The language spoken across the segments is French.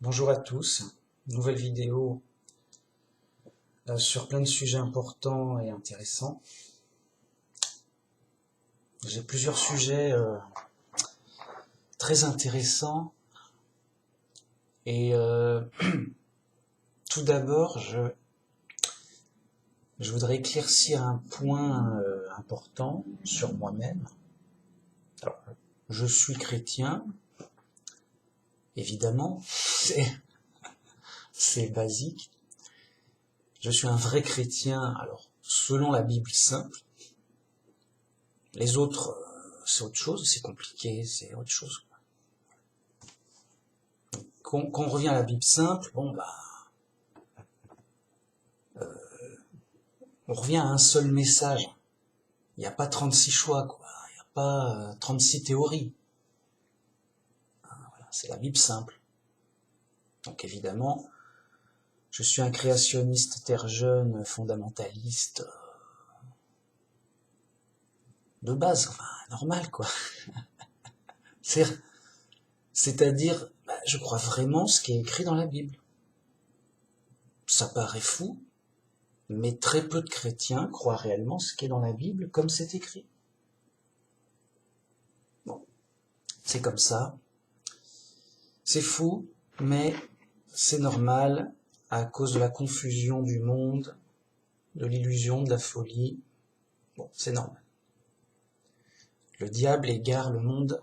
Bonjour à tous, nouvelle vidéo sur plein de sujets importants et intéressants. J'ai plusieurs sujets très intéressants et tout d'abord je voudrais éclaircir un point important sur moi-même. Alors, je suis chrétien, évidemment, c'est basique. Je suis un vrai chrétien, alors selon la Bible simple. Les autres, c'est autre chose, c'est compliqué, c'est autre chose. Quand on revient à la Bible simple, on revient à un seul message. Il n'y a pas 36 choix, quoi. Il n'y a pas 36 théories. Voilà, c'est la Bible simple. Donc évidemment, je suis un créationniste terre jeune, fondamentaliste, de base, enfin, normal, quoi. C'est-à-dire, je crois vraiment ce qui est écrit dans la Bible. Ça paraît fou, mais très peu de chrétiens croient réellement ce qui est dans la Bible comme c'est écrit. Bon, c'est comme ça. C'est fou, mais c'est normal à cause de la confusion du monde, de l'illusion, de la folie. Bon, c'est normal. Le diable égare le monde.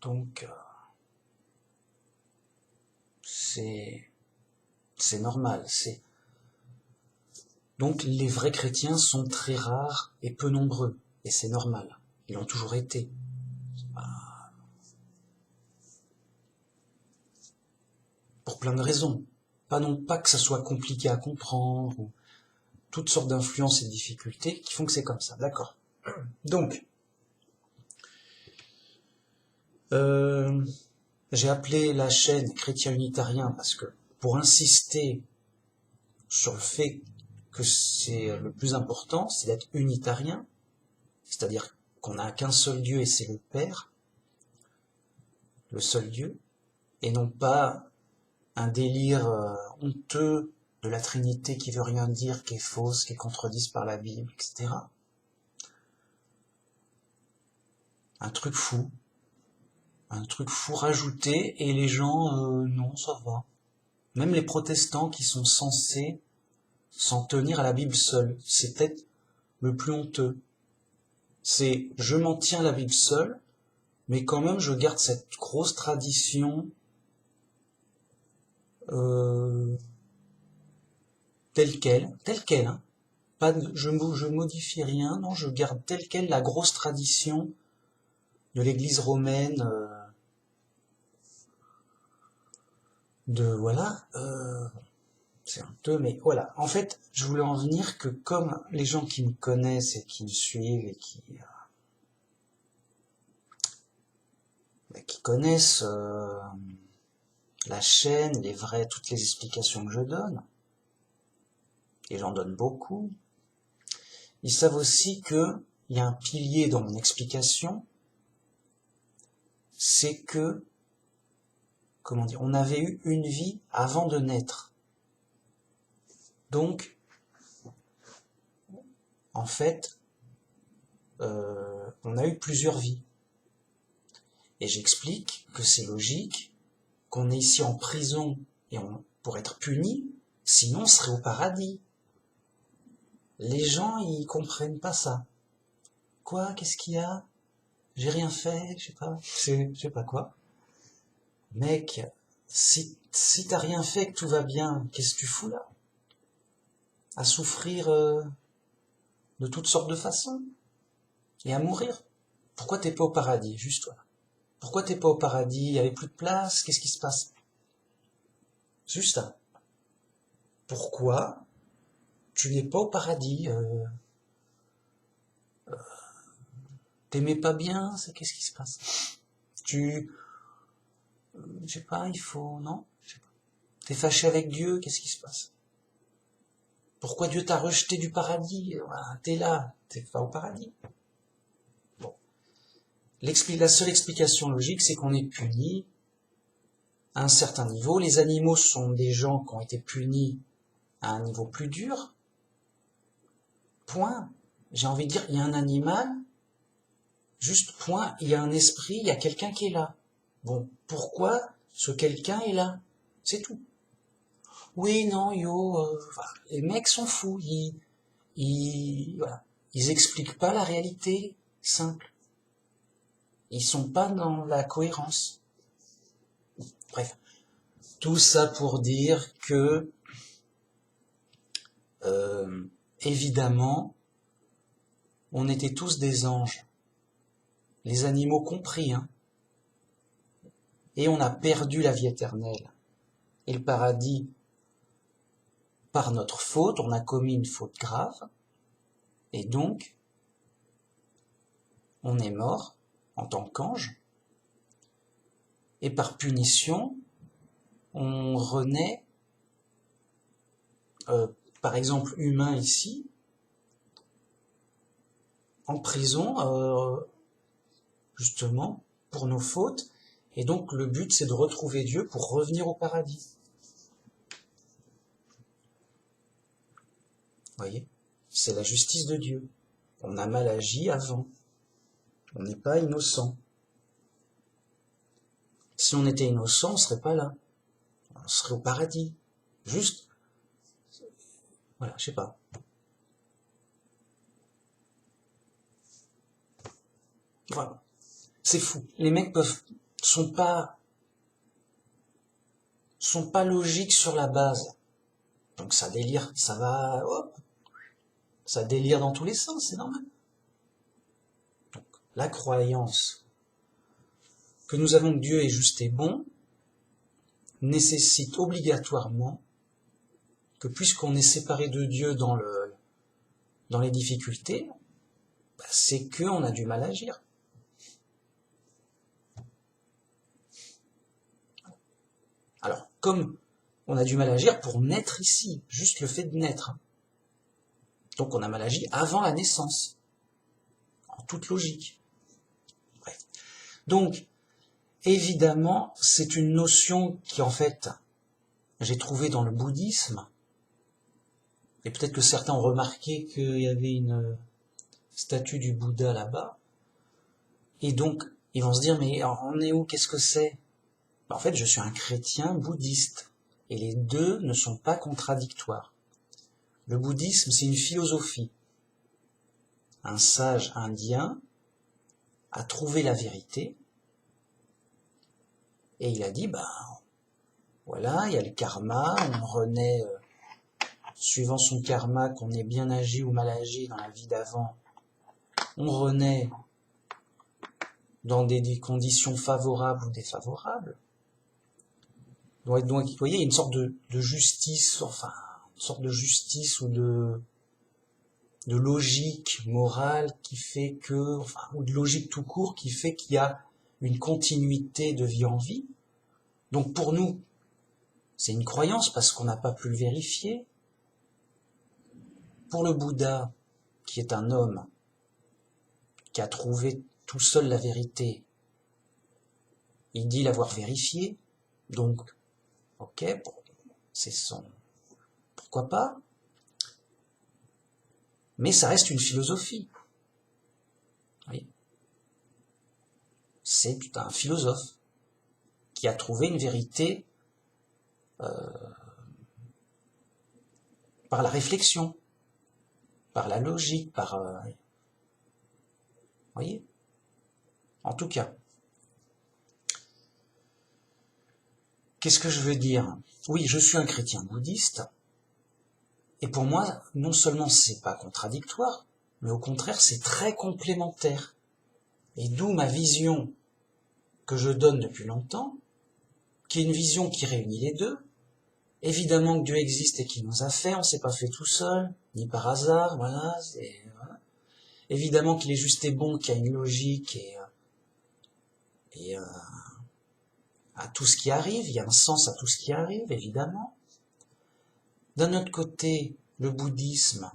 Donc, c'est normal. Donc, les vrais chrétiens sont très rares et peu nombreux. Et c'est normal. Ils l'ont toujours été. Pour plein de raisons. Pas que ça soit compliqué à comprendre, ou toutes sortes d'influences et de difficultés qui font que c'est comme ça. D'accord. Donc, j'ai appelé la chaîne Chrétien Unitarien parce que, pour insister sur le fait que c'est le plus important, c'est d'être unitarien, c'est-à-dire qu'on n'a qu'un seul Dieu et c'est le Père, le seul Dieu, et non pas un délire honteux de la Trinité qui veut rien dire, qui est fausse, qui est contredite par la Bible, etc. Un truc fou rajouté, et les gens, non, ça va. Même les protestants qui sont censés s'en tenir à la Bible seule, c'est peut-être le plus honteux. C'est, je m'en tiens à la Bible seule, mais quand même je garde cette grosse tradition telle quelle, hein. Pas de, je modifie rien, non, je garde telle quelle la grosse tradition de l'Église romaine, c'est honteux, mais voilà. En fait, je voulais en venir que comme les gens qui me connaissent et qui me suivent et qui connaissent la chaîne, toutes les explications que je donne, et j'en donne beaucoup, ils savent aussi que il y a un pilier dans mon explication, c'est que, on avait eu une vie avant de naître. Donc, en fait, on a eu plusieurs vies. Et j'explique que c'est logique qu'on est ici en prison pour être puni, sinon on serait au paradis. Les gens, ils comprennent pas ça. Quoi? Qu'est-ce qu'il y a? J'ai rien fait, je sais pas quoi. Mec, si t'as rien fait, que tout va bien, qu'est-ce que tu fous là? À souffrir de toutes sortes de façons et à mourir. Pourquoi t'es pas au paradis, juste toi? Pourquoi t'es pas au paradis? Il y avait plus de place, qu'est-ce qui se passe? Juste ça. Pourquoi tu n'es pas au paradis? T'aimais pas bien, qu'est-ce qui se passe? Je sais pas, non? Je sais pas. T'es fâché avec Dieu, qu'est-ce qui se passe? Pourquoi Dieu t'a rejeté du paradis? Voilà, t'es là, t'es pas au paradis. Bon. La seule explication logique, c'est qu'on est puni à un certain niveau. Les animaux sont des gens qui ont été punis à un niveau plus dur. Point. J'ai envie de dire, il y a un animal, juste point, il y a un esprit, il y a quelqu'un qui est là. Bon, pourquoi ce quelqu'un est là? C'est tout. Oui, non, voilà. Les mecs sont fous, voilà. Ils expliquent pas la réalité simple. Ils sont pas dans la cohérence. Bref, tout ça pour dire que, évidemment, on était tous des anges, les animaux compris, hein, et on a perdu la vie éternelle. Et le paradis, par notre faute, on a commis une faute grave, et donc, on est mort en tant qu'ange, et par punition, on renaît, par exemple humain ici, en prison, justement, pour nos fautes, et donc le but c'est de retrouver Dieu pour revenir au paradis. Vous voyez, c'est la justice de Dieu. On a mal agi avant. On n'est pas innocent. Si on était innocent, on serait pas là. On serait au paradis. Juste, voilà, je sais pas. Voilà. C'est fou. Les mecs sont pas logiques sur la base. Donc ça délire, ça va, hop, ça délire dans tous les sens, c'est normal. Donc, la croyance que nous avons que Dieu est juste et bon nécessite obligatoirement que puisqu'on est séparé de Dieu dans les difficultés, c'est qu'on a du mal à agir. Alors, comme on a du mal à agir pour naître ici, juste le fait de naître. Donc on a mal agi avant la naissance, en toute logique. Bref. Donc, évidemment, c'est une notion qui, en fait, j'ai trouvée dans le bouddhisme, et peut-être que certains ont remarqué qu'il y avait une statue du Bouddha là-bas, et donc, ils vont se dire, mais on est où, qu'est-ce que c'est? En fait, je suis un chrétien bouddhiste, et les deux ne sont pas contradictoires. Le bouddhisme, c'est une philosophie. Un sage indien a trouvé la vérité, et il a dit, voilà, il y a le karma, on renaît, suivant son karma, qu'on ait bien agi ou mal agi dans la vie d'avant, on renaît dans des conditions favorables ou défavorables. Donc, vous voyez, il y a une sorte de justice, enfin, une sorte de justice ou de logique morale qui fait que, enfin, ou de logique tout court qui fait qu'il y a une continuité de vie en vie. Donc pour nous, c'est une croyance parce qu'on n'a pas pu le vérifier. Pour le Bouddha, qui est un homme qui a trouvé tout seul la vérité, il dit l'avoir vérifié, donc, ok, bon, c'est son... Pourquoi pas? Mais ça reste une philosophie. Oui. C'est un philosophe qui a trouvé une vérité par la réflexion, par la logique, par... voyez? En tout cas. Qu'est-ce que je veux dire? Oui, je suis un chrétien bouddhiste, et pour moi, non seulement c'est pas contradictoire, mais au contraire, c'est très complémentaire. Et d'où ma vision que je donne depuis longtemps, qui est une vision qui réunit les deux. Évidemment que Dieu existe et qu'il nous a fait, on s'est pas fait tout seul, ni par hasard, voilà. Évidemment qu'il est juste et bon, qu'il y a une logique et à tout ce qui arrive, il y a un sens à tout ce qui arrive, évidemment. D'un autre côté, le bouddhisme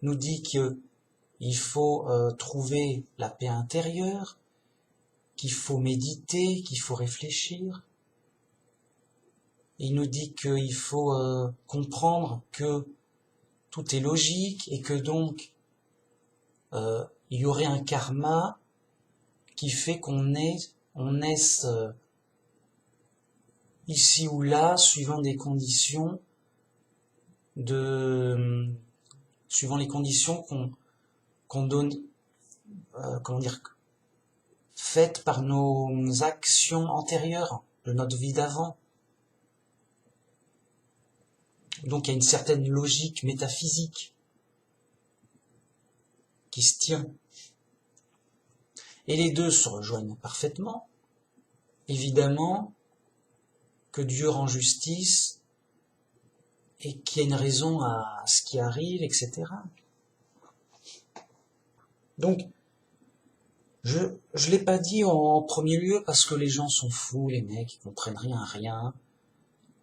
nous dit qu'il faut trouver la paix intérieure, qu'il faut méditer, qu'il faut réfléchir. Il nous dit qu'il faut comprendre que tout est logique et que donc il y aurait un karma qui fait qu'on naisse ici ou là, suivant des conditions suivant les conditions qu'on donne, comment dire, faites par nos actions antérieures de notre vie d'avant. Donc il y a une certaine logique métaphysique qui se tient. Et les deux se rejoignent parfaitement. Évidemment que Dieu rend justice et qu'il y a une raison à ce qui arrive, etc. Donc, je l'ai pas dit en premier lieu parce que les gens sont fous, les mecs, ils comprennent rien à rien.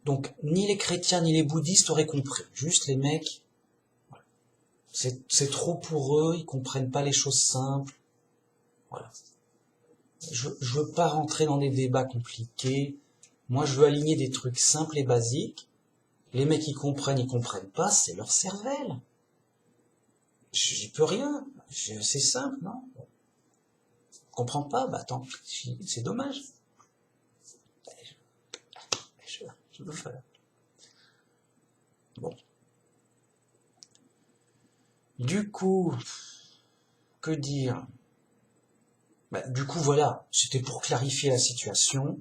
Donc, ni les chrétiens ni les bouddhistes auraient compris. Juste les mecs, c'est trop pour eux, ils comprennent pas les choses simples. Voilà. Je veux pas rentrer dans des débats compliqués. Moi, je veux aligner des trucs simples et basiques. Les mecs, ils comprennent pas, c'est leur cervelle. J'y peux rien. C'est simple, non? Comprends pas? Bah tant pis, c'est dommage. Je veux faire. Bon. Du coup, que dire? Bah, du coup, voilà, c'était pour clarifier la situation.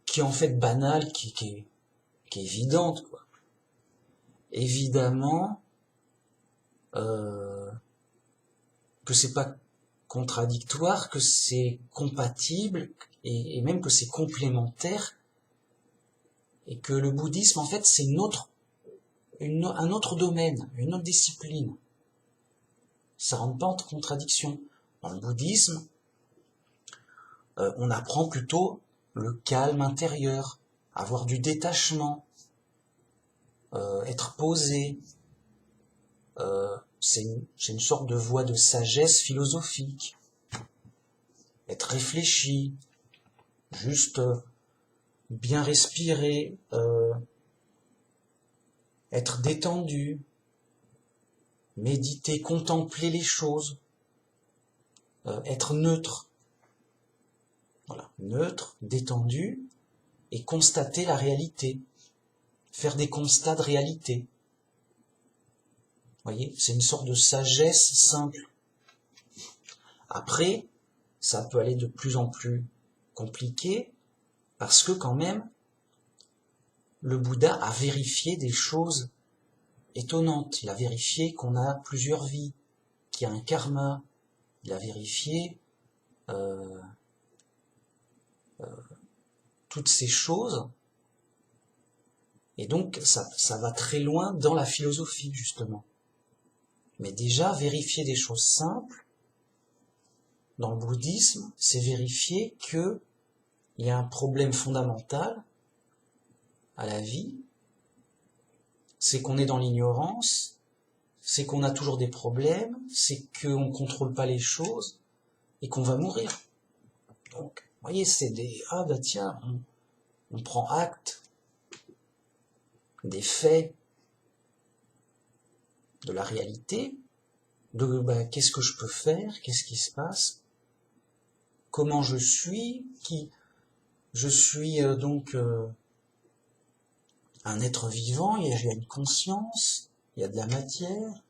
Qui est en fait banale, qui est évidente, quoi. Évidemment, que c'est pas contradictoire, que c'est compatible, et même que c'est complémentaire, et que le bouddhisme, en fait, c'est un autre domaine, une autre discipline. Ça rentre pas en contradiction. Dans le bouddhisme, on apprend plutôt le calme intérieur, avoir du détachement, être posé. C'est une sorte de voie de sagesse philosophique. Être réfléchi, juste bien respirer, être détendu, méditer, contempler les choses, être neutre. Voilà, neutre, détendu, et constater la réalité. Faire des constats de réalité. Vous voyez, c'est une sorte de sagesse simple. Après, ça peut aller de plus en plus compliqué, parce que quand même, le Bouddha a vérifié des choses étonnantes. Il a vérifié qu'on a plusieurs vies, qu'il y a un karma. Il a vérifié toutes ces choses. Et donc, ça va très loin dans la philosophie, justement. Mais déjà, vérifier des choses simples, dans le bouddhisme, c'est vérifier qu'il y a un problème fondamental à la vie, c'est qu'on est dans l'ignorance, c'est qu'on a toujours des problèmes, c'est qu'on ne contrôle pas les choses, et qu'on va mourir. Donc, vous voyez, c'est ah bah tiens, on prend acte des faits, de la réalité, de qu'est-ce que je peux faire, qu'est-ce qui se passe, comment je suis, je suis donc un être vivant, il y a une conscience, il y a de la matière,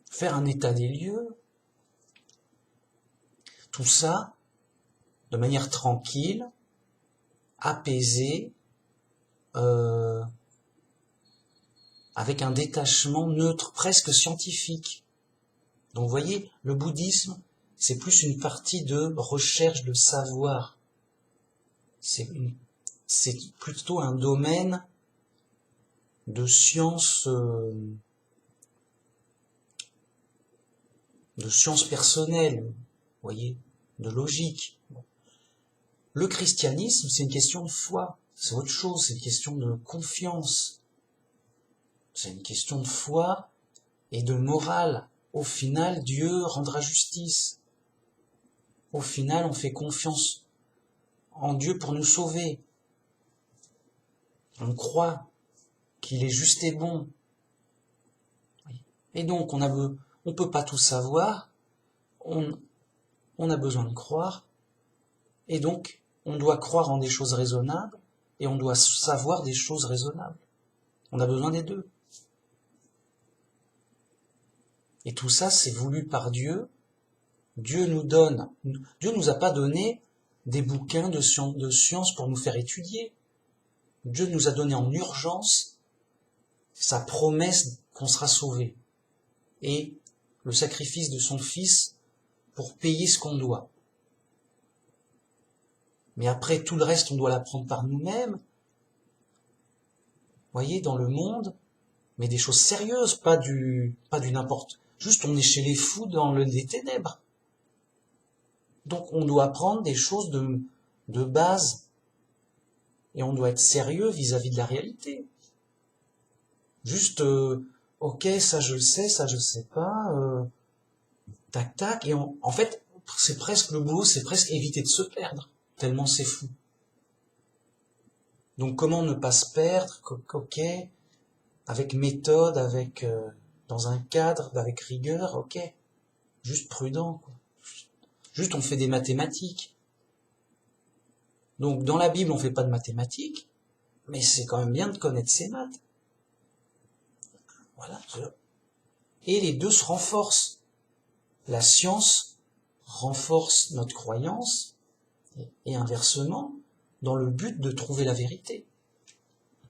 faire un état des lieux, tout ça de manière tranquille, apaisée, avec un détachement neutre, presque scientifique. Donc vous voyez, le bouddhisme, c'est plus une partie de recherche de savoir. C'est plutôt un domaine de science personnelle, vous voyez, de logique. Le christianisme, c'est une question de foi, c'est autre chose, c'est une question de confiance. C'est une question de foi et de morale. au final, Dieu rendra justice. Au final, on fait confiance en Dieu pour nous sauver. On croit qu'il est juste et bon. Et donc, on peut pas tout savoir, on a besoin de croire, et donc, on doit croire en des choses raisonnables, et on doit savoir des choses raisonnables. On a besoin des deux. Et tout ça, c'est voulu par Dieu. Dieu nous a pas donné des bouquins de science pour nous faire étudier. Dieu nous a donné en urgence sa promesse qu'on sera sauvé. Et le sacrifice de son Fils pour payer ce qu'on doit. Mais après, tout le reste, on doit l'apprendre par nous-mêmes. Vous voyez, dans le monde, mais des choses sérieuses, pas du n'importe. Juste, on est chez les fous dans les ténèbres. Donc, on doit apprendre des choses de base. Et on doit être sérieux vis-à-vis de la réalité. Juste, ok, ça je le sais, ça je le sais pas, tac tac. Et en fait, c'est presque le boulot, c'est presque éviter de se perdre, tellement c'est fou. Donc comment ne pas se perdre, ok, avec méthode, avec dans un cadre, avec rigueur, ok, juste prudent, quoi. Juste on fait des mathématiques. Donc dans la Bible on fait pas de mathématiques, mais c'est quand même bien de connaître ses maths. Voilà. Et les deux se renforcent. La science renforce notre croyance, et inversement, dans le but de trouver la vérité.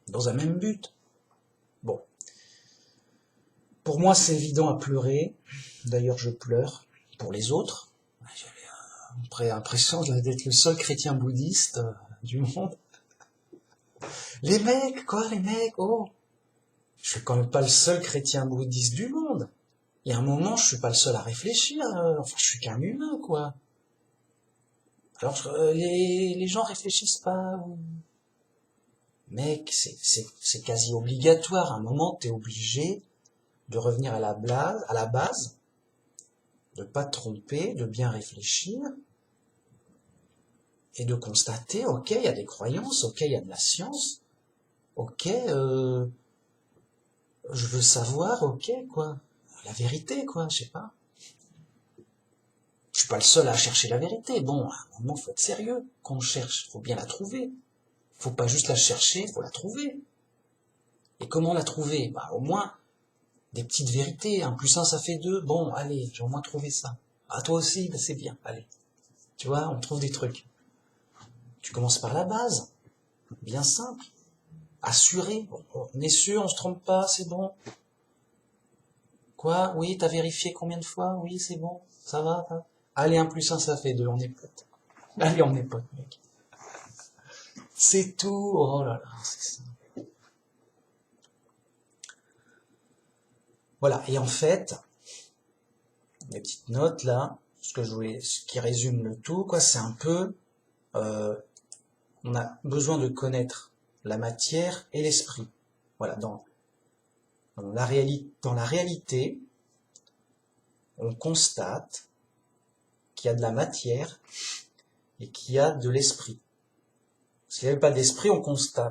Dans un même but. Bon. Pour moi, c'est évident à pleurer. D'ailleurs, je pleure pour les autres. J'avais l'impression d'être le seul chrétien bouddhiste du monde. Les mecs, oh! Je suis quand même pas le seul chrétien bouddhiste du monde. Il y a un moment, je suis pas le seul à réfléchir. Enfin, je suis qu'un humain, quoi. Alors, les gens réfléchissent pas. Mec, c'est quasi obligatoire. À un moment, t'es obligé de revenir à la base, de pas te tromper, de bien réfléchir, et de constater, ok, il y a des croyances, ok, il y a de la science, ok, je veux savoir, ok, quoi, la vérité, quoi, je sais pas. Je suis pas le seul à chercher la vérité. Bon, à un moment, faut être sérieux. Quand on cherche, faut bien la trouver. Faut pas juste la chercher, faut la trouver. Et comment la trouver? Bah, au moins, des petites vérités. 1 plus 1, ça fait 2. Bon, allez, j'ai au moins trouvé ça. Ah, toi aussi, bah, c'est bien, allez. Tu vois, on trouve des trucs. Tu commences par la base. Bien simple. Assuré. On est sûr, on se trompe pas, c'est bon. Quoi? Oui, t'as vérifié combien de fois? Oui, c'est bon. Ça va? Allez, 1 plus 1, ça fait 2. On est potes. Allez, on est potes, mec. C'est tout. Oh là là, c'est ça. Voilà. Et en fait, les petites notes là, ce qui résume le tout, quoi, c'est un peu, on a besoin de connaître la matière et l'esprit. Voilà. Dans la réalité, on constate qu'il y a de la matière et qu'il y a de l'esprit. S'il n'y avait pas d'esprit,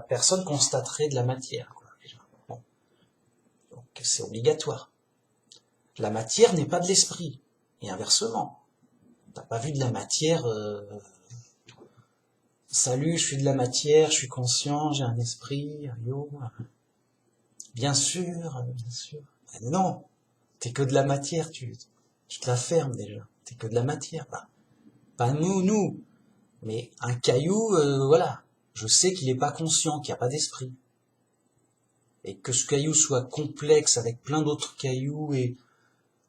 personne constaterait de la matière, quoi, déjà. Bon. Donc c'est obligatoire. La matière n'est pas de l'esprit. Et inversement. T'as pas vu de la matière, salut, je suis de la matière, je suis conscient, j'ai un esprit, yo. Bien sûr, bien sûr. Mais non, t'es que de la matière, tu te la fermes déjà. T'es que de la matière. Bah, pas nous. Mais un caillou, voilà. Je sais qu'il n'est pas conscient, qu'il n'y a pas d'esprit. Et que ce caillou soit complexe avec plein d'autres cailloux et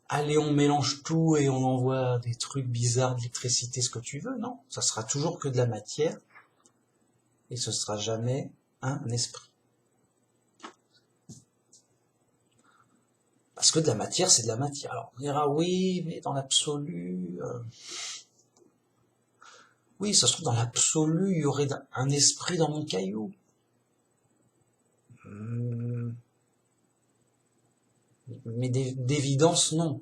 allez, on mélange tout et on envoie des trucs bizarres, d'électricité, ce que tu veux, non. Ça sera toujours que de la matière et ce sera jamais un esprit. Parce que de la matière, c'est de la matière. Alors, on dira, oui, mais dans l'absolu... Oui, ça se trouve, dans l'absolu, il y aurait un esprit dans mon caillou. Mais d'évidence, non.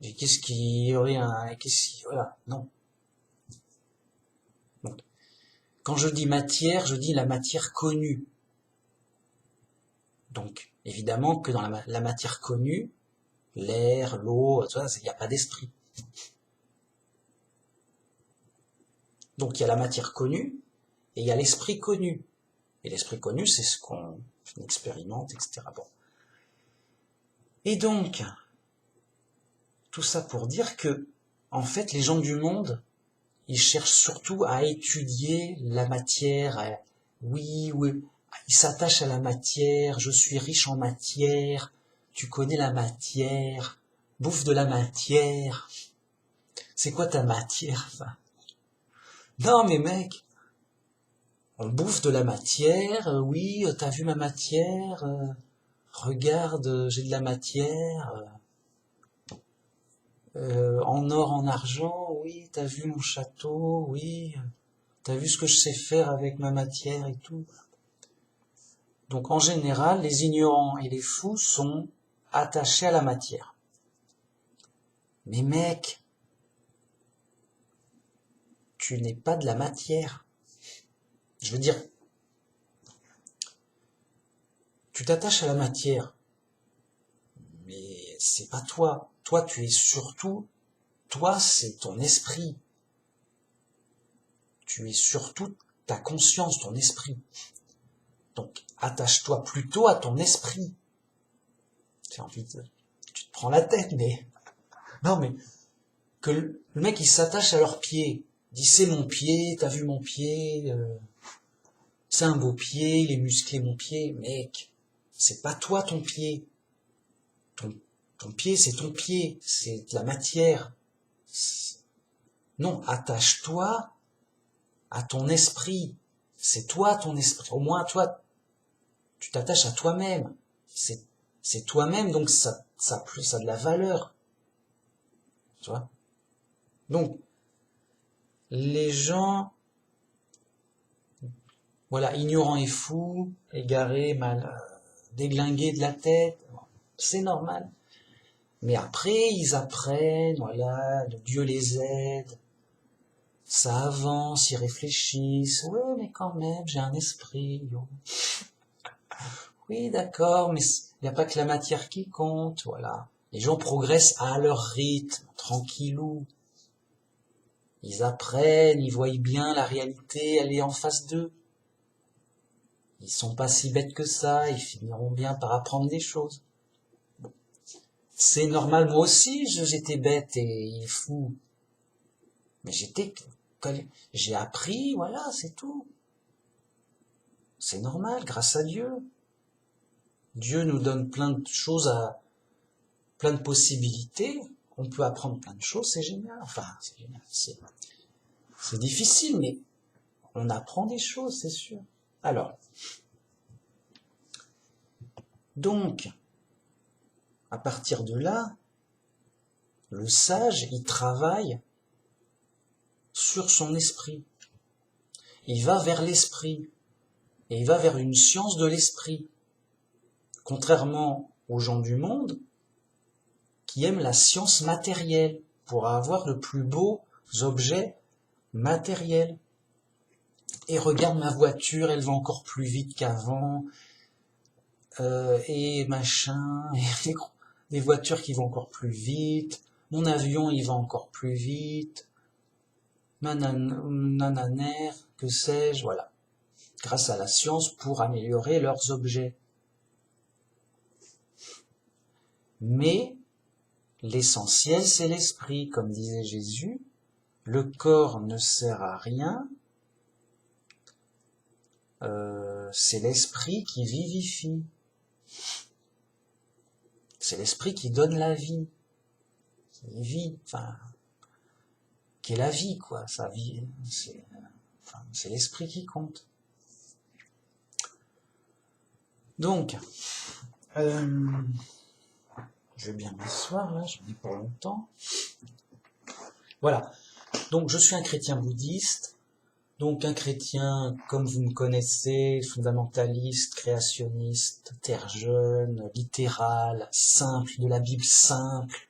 Et qu'est-ce qui y aurait voilà, non. Donc, quand je dis matière, je dis la matière connue. Donc, évidemment que dans la matière connue, l'air, l'eau, il n'y a pas d'esprit. Donc, il y a la matière connue et il y a l'esprit connu. Et l'esprit connu, c'est ce qu'on expérimente, etc. Bon. Et donc, tout ça pour dire que, en fait, les gens du monde, ils cherchent surtout à étudier la matière. Oui, ils s'attachent à la matière. Je suis riche en matière. Tu connais la matière. Bouffe de la matière. C'est quoi ta matière, enfin? Non, mais mec, on bouffe de la matière. Oui, t'as vu ma matière? Regarde, j'ai de la matière. En or, en argent. Oui, t'as vu mon château? Oui. T'as vu ce que je sais faire avec ma matière et tout. Donc en général, les ignorants et les fous sont attachés à la matière. Mais mec, tu n'es pas de la matière. Je veux dire, tu t'attaches à la matière, mais c'est pas toi. Toi, tu es surtout, toi, c'est ton esprit. Tu es surtout ta conscience, ton esprit. Donc, attache-toi plutôt à ton esprit. J'ai envie de... Tu te prends la tête, mais... Non, mais... Que le mec, il s'attache à leurs pieds. Il dit, c'est mon pied, t'as vu mon pied, c'est un beau pied, il est musclé mon pied. Mec, c'est pas toi ton pied. Ton pied, c'est ton pied. C'est de la matière. Non, attache-toi à ton esprit. C'est toi ton esprit. Au moins, toi, tu t'attaches à toi-même. C'est toi-même, donc ça a de la valeur. Tu vois? Donc, les gens, voilà, ignorants et fous, égarés, déglingués de la tête, c'est normal. Mais après, ils apprennent, voilà, Dieu les aide, ça avance, ils réfléchissent. Ouais, mais quand même, j'ai un esprit. Yo. Oui, d'accord, mais il n'y a pas que la matière qui compte, voilà. Les gens progressent à leur rythme, tranquillou. Ils apprennent, ils voient bien la réalité, elle est en face d'eux. Ils sont pas si bêtes que ça, ils finiront bien par apprendre des choses. C'est normal, moi aussi, j'étais bête et fou. Mais j'ai appris, voilà, c'est tout. C'est normal, grâce à Dieu. Dieu nous donne plein de choses, plein de possibilités. On peut apprendre plein de choses, c'est génial. Enfin, c'est génial. C'est difficile, mais on apprend des choses, c'est sûr. Alors, donc, à partir de là, le sage, il travaille sur son esprit. Il va vers l'esprit. Et il va vers une science de l'esprit. Contrairement aux gens du monde qui aiment la science matérielle pour avoir de plus beaux objets matériels. Et regarde ma voiture, elle va encore plus vite qu'avant, et machin, et les voitures qui vont encore plus vite, mon avion il va encore plus vite, nananer, que sais-je, voilà. Grâce à la science pour améliorer leurs objets. Mais l'essentiel, c'est l'esprit, comme disait Jésus. Le corps ne sert à rien. C'est l'esprit qui vivifie. C'est l'esprit qui donne la vie. Qui vit, enfin, qui est la vie, quoi. Sa vie, c'est l'esprit qui compte. Donc, je vais bien m'asseoir là, j'en ai pour longtemps. Voilà. Donc, je suis un chrétien bouddhiste. Donc, un chrétien, comme vous me connaissez, fondamentaliste, créationniste, terre jeune, littéral, simple, de la Bible simple,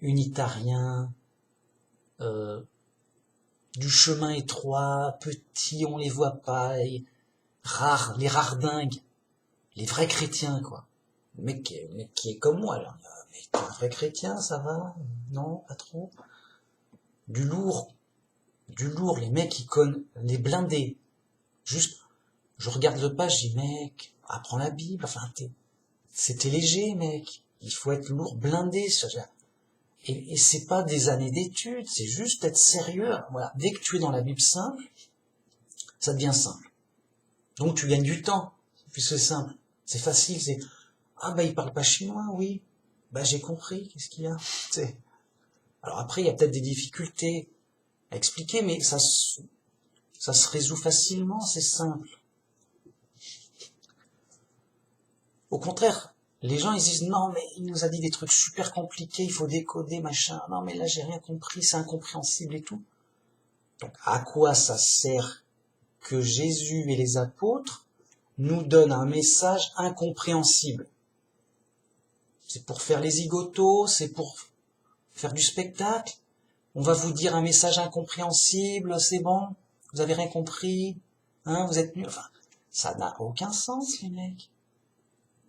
unitarien, du chemin étroit, petit, on les voit pas, et rares, les rares dingues, les vrais chrétiens, quoi. Le mec qui est comme moi, là. Mais t'es un vrai chrétien, ça va? Non, pas trop. Du lourd, les mecs qui connaissent, les blindés. Juste, je regarde le page, je dis, mec, apprends la Bible, enfin, c'était léger, mec. Il faut être lourd, blindé. Et c'est pas des années d'études, c'est juste être sérieux. Voilà. Dès que tu es dans la Bible simple, ça devient simple. Donc tu gagnes du temps, puisque c'est simple. C'est facile, c'est, ah bah il parle pas chinois, oui. Bah j'ai compris, qu'est-ce qu'il y a? T'sais. Alors après, il y a peut-être des difficultés à expliquer, mais ça se résout facilement, c'est simple. Au contraire, les gens ils disent non mais il nous a dit des trucs super compliqués, il faut décoder, machin. Non mais là j'ai rien compris, c'est incompréhensible et tout. Donc à quoi ça sert que Jésus et les apôtres nous donnent un message incompréhensible? C'est pour faire les zigotos, c'est pour faire du spectacle. On va vous dire un message incompréhensible, c'est bon, vous avez rien compris, hein, vous êtes nuls. Enfin, ça n'a aucun sens, les mecs.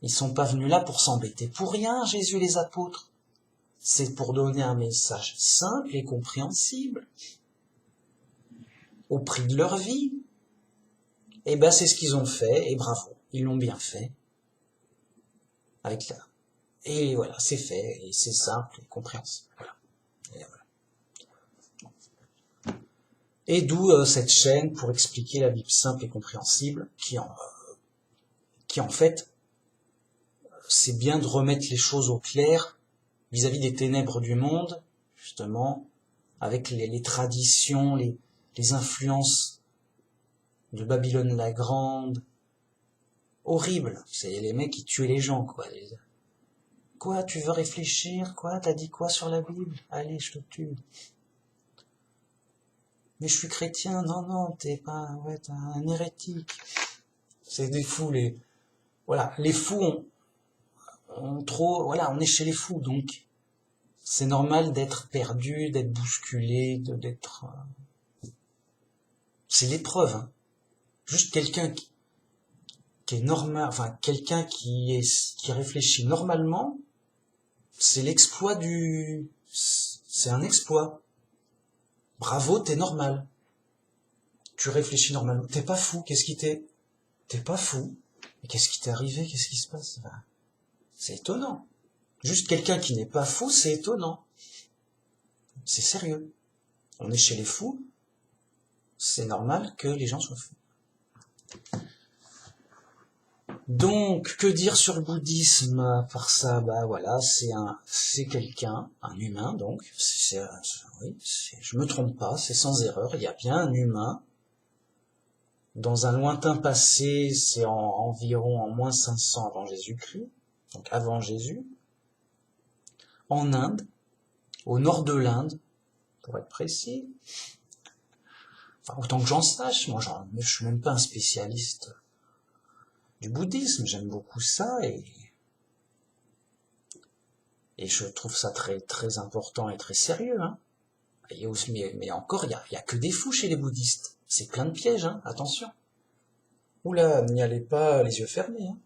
Ils sont pas venus là pour s'embêter pour rien, Jésus et les apôtres. C'est pour donner un message simple et compréhensible, au prix de leur vie. Et ben c'est ce qu'ils ont fait, et bravo, ils l'ont bien fait. Avec là. Et voilà, c'est fait, et c'est simple et compréhensible. Voilà. Et d'où cette chaîne pour expliquer la Bible simple et compréhensible, qui en fait, c'est bien de remettre les choses au clair vis-à-vis des ténèbres du monde, justement, avec les traditions, les influences de Babylone la Grande. Horrible, c'est les mecs qui tuaient les gens, quoi. Quoi, tu veux réfléchir? Quoi, t'as dit quoi sur la Bible? Allez, je te tue. Mais je suis chrétien, non, t'es pas, ouais, t'es un hérétique. C'est des fous, voilà, les fous on est chez les fous, donc c'est normal d'être perdu, d'être bousculé, d'être, c'est l'épreuve, hein. Juste quelqu'un qui est normal, enfin, quelqu'un qui réfléchit normalement, c'est c'est un exploit. Bravo, t'es normal. Tu réfléchis normalement. T'es pas fou, t'es pas fou. Mais qu'est-ce qui t'est arrivé? Qu'est-ce qui se passe? C'est étonnant. Juste quelqu'un qui n'est pas fou, c'est étonnant. C'est sérieux. On est chez les fous. C'est normal que les gens soient fous. Donc, que dire sur le bouddhisme par ça? Bah voilà, c'est quelqu'un, un humain donc. Oui, je me trompe pas, c'est sans erreur. Il y a bien un humain. Dans un lointain passé, c'est environ en moins 500 avant Jésus-Christ, donc avant Jésus, en Inde, au nord de l'Inde, pour être précis. Enfin, autant que j'en sache, moi je suis même pas un spécialiste du bouddhisme, j'aime beaucoup ça et je trouve ça très très important et très sérieux. Hein. Mais encore, il y a que des fous chez les bouddhistes. C'est plein de pièges, hein, attention. Oula, n'y allez pas les yeux fermés. Hein.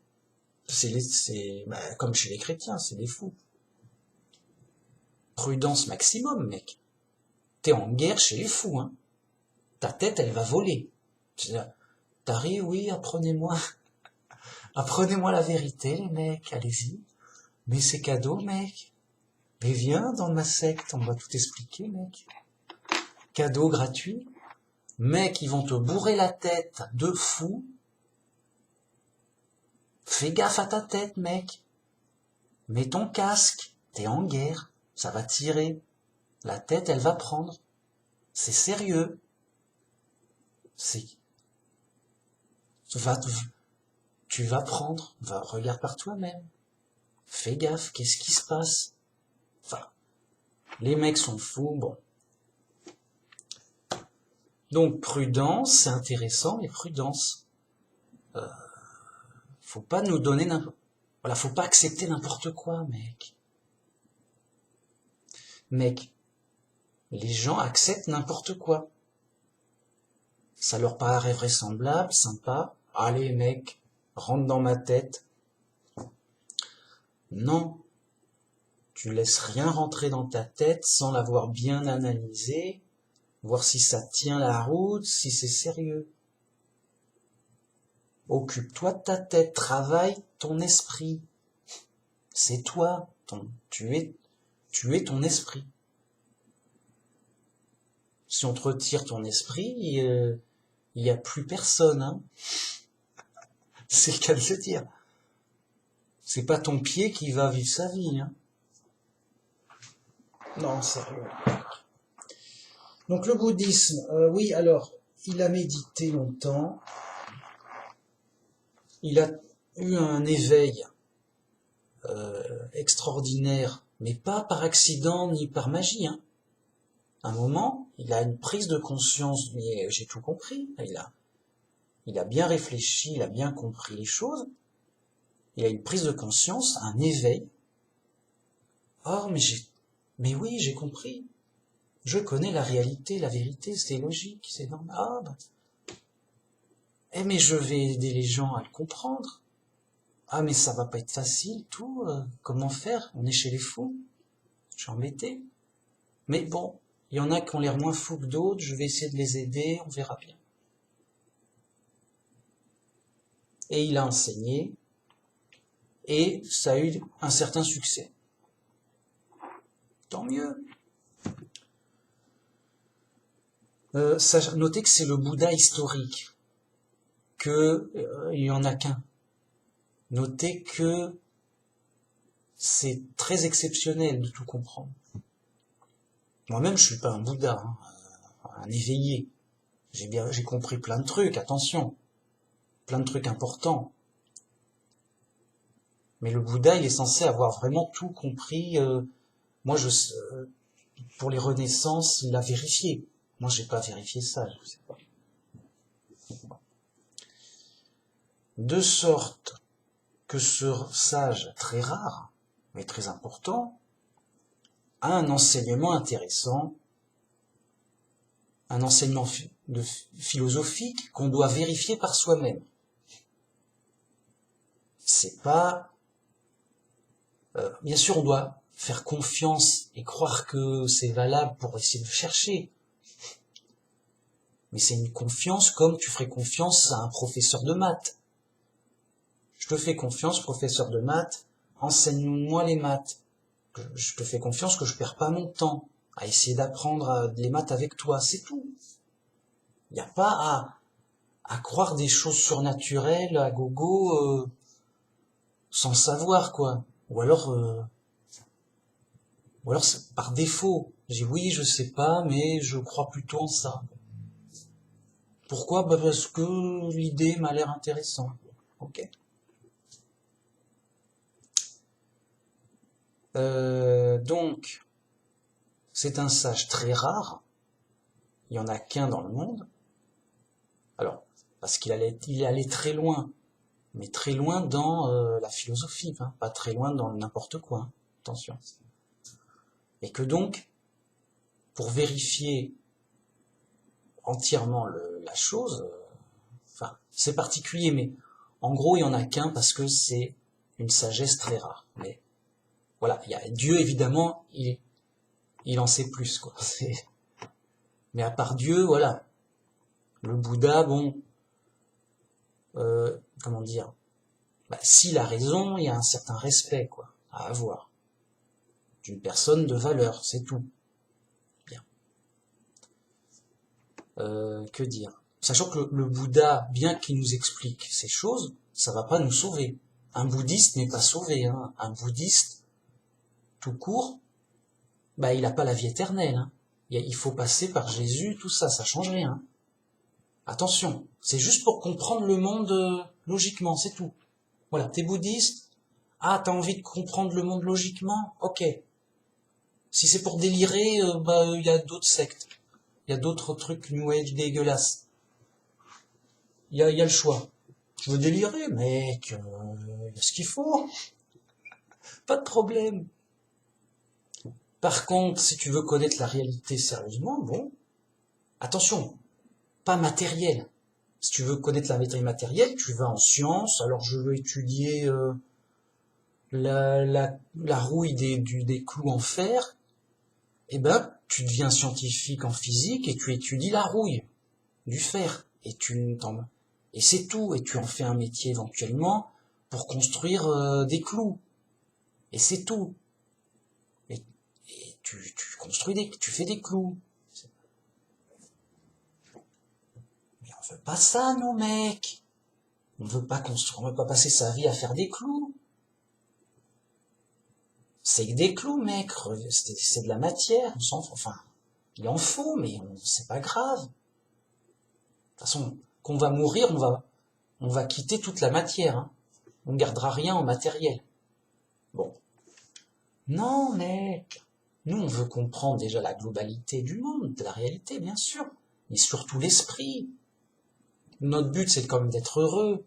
Comme chez les chrétiens, c'est des fous. Prudence maximum, mec. T'es en guerre chez les fous, hein. Ta tête, elle va voler. T'arrives, oui, apprenez-moi la vérité, les mecs, allez-y. Mais c'est cadeau, mec. Mais viens dans ma secte, on va tout expliquer, mec. Cadeau gratuit. Mec, ils vont te bourrer la tête de fou. Fais gaffe à ta tête, mec. Mets ton casque, t'es en guerre, ça va tirer. La tête, elle va prendre. C'est sérieux. Tu vas prendre. Regarde par toi-même. Fais gaffe, qu'est-ce qui se passe? Enfin, les mecs sont fous, bon. Donc, prudence, c'est intéressant, mais prudence. Faut pas nous donner faut pas accepter n'importe quoi, mec. Mec, les gens acceptent n'importe quoi. Ça leur paraît vraisemblable, sympa. Allez, mec, rentre dans ma tête. Non, tu laisses rien rentrer dans ta tête sans l'avoir bien analysé, voir si ça tient la route, si c'est sérieux. Occupe-toi de ta tête, travaille ton esprit. C'est toi, tu es ton esprit. Si on te retire ton esprit, il n'y a plus personne, hein. C'est le cas de se dire. C'est pas ton pied qui va vivre sa vie, hein. Non, sérieux. Donc le bouddhisme, oui, alors, il a médité longtemps, il a eu un éveil extraordinaire, mais pas par accident ni par magie, hein. À un moment, il a une prise de conscience, mais j'ai tout compris, il a bien réfléchi, il a bien compris les choses, il a une prise de conscience, un éveil. Oh, mais oui, j'ai compris. Je connais la réalité, la vérité, c'est logique, c'est normal. Ah, bah. Mais je vais aider les gens à le comprendre. Ah, mais ça va pas être facile, tout. Comment faire? On est chez les fous. Je suis embêté. Mais bon, il y en a qui ont l'air moins fous que d'autres, je vais essayer de les aider, on verra bien. Et il a enseigné, et ça a eu un certain succès. Tant mieux. Notez que c'est le Bouddha historique, que il y en a qu'un. Notez que c'est très exceptionnel de tout comprendre. Moi-même, je suis pas un Bouddha, hein, un éveillé. J'ai compris plein de trucs, attention, plein de trucs importants. Mais le Bouddha, il est censé avoir vraiment tout compris. Moi, pour les renaissances, il a vérifié. Moi, j'ai pas vérifié ça, je sais pas. De sorte que ce sage très rare, mais très important, a un enseignement intéressant, un enseignement philosophique qu'on doit vérifier par soi-même. C'est pas... bien sûr, on doit faire confiance et croire que c'est valable pour essayer de chercher. Mais c'est une confiance comme tu ferais confiance à un professeur de maths. Je te fais confiance, professeur de maths, enseigne-moi les maths. Je te fais confiance que je perds pas mon temps à essayer d'apprendre les maths avec toi, c'est tout. Il n'y a pas à croire des choses surnaturelles, à gogo, sans savoir, quoi. Ou alors c'est par défaut. J'ai oui, je sais pas, mais je crois plutôt en ça. Pourquoi? Bah parce que l'idée m'a l'air intéressante. Ok. Donc, c'est un sage très rare. Il n'y en a qu'un dans le monde. Alors, parce qu'il allait très loin, mais très loin dans la philosophie, hein, pas très loin dans n'importe quoi. Hein, attention. Et que donc, pour vérifier entièrement la chose, enfin, c'est particulier, mais en gros, il n'y en a qu'un parce que c'est une sagesse très rare. Mais voilà, il y a Dieu, évidemment, il en sait plus, quoi. Mais à part Dieu, voilà. Le Bouddha, bon, comment dire, bah, s'il a raison, il y a un certain respect, quoi, à avoir. D'une personne de valeur, c'est tout. Bien. Que dire? Sachant que le Bouddha, bien qu'il nous explique ces choses, ça va pas nous sauver. Un bouddhiste n'est pas sauvé, hein. Un bouddhiste, tout court, bah, il n'a pas la vie éternelle, hein. Il faut passer par Jésus, tout ça, ça change rien. Attention, c'est juste pour comprendre le monde logiquement, c'est tout. Voilà, t'es bouddhiste, ah, t'as envie de comprendre le monde logiquement, ok. Si c'est pour délirer, bah, il y a d'autres sectes. Il y a d'autres trucs New Age dégueulasses. Il y a le choix. Je veux délirer, mec, il y a ce qu'il faut. Pas de problème. Par contre, si tu veux connaître la réalité sérieusement, bon, attention, pas matériel. Si tu veux connaître la maîtrise matérielle, tu vas en sciences. Alors je veux étudier la rouille des clous en fer. Eh ben, tu deviens scientifique en physique et tu étudies la rouille du fer. Et c'est tout. Et tu en fais un métier éventuellement pour construire des clous. Et c'est tout. Et tu construis tu fais des clous. Mais on veut pas ça, nous, mecs. On veut pas construire, on veut pas passer sa vie à faire des clous. C'est que des clous, mec. C'est de la matière. Enfin, il en faut, mais c'est pas grave. De toute façon, qu'on va mourir, on va quitter toute la matière. Hein. On ne gardera rien en matériel. Bon. Non, mec. Nous, on veut comprendre déjà la globalité du monde, de la réalité, bien sûr. Mais surtout l'esprit. Notre but, c'est quand même d'être heureux.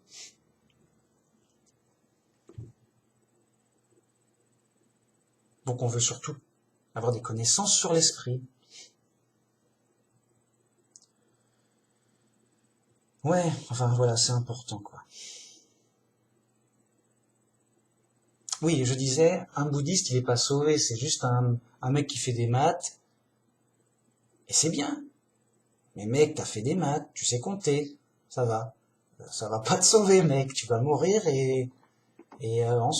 Donc on veut surtout avoir des connaissances sur l'esprit. Ouais, enfin voilà, c'est important, quoi. Oui, je disais, un bouddhiste, il est pas sauvé, c'est juste un mec qui fait des maths, et c'est bien. Mais mec, t'as fait des maths, tu sais compter, ça va. Ça va pas te sauver, mec, tu vas mourir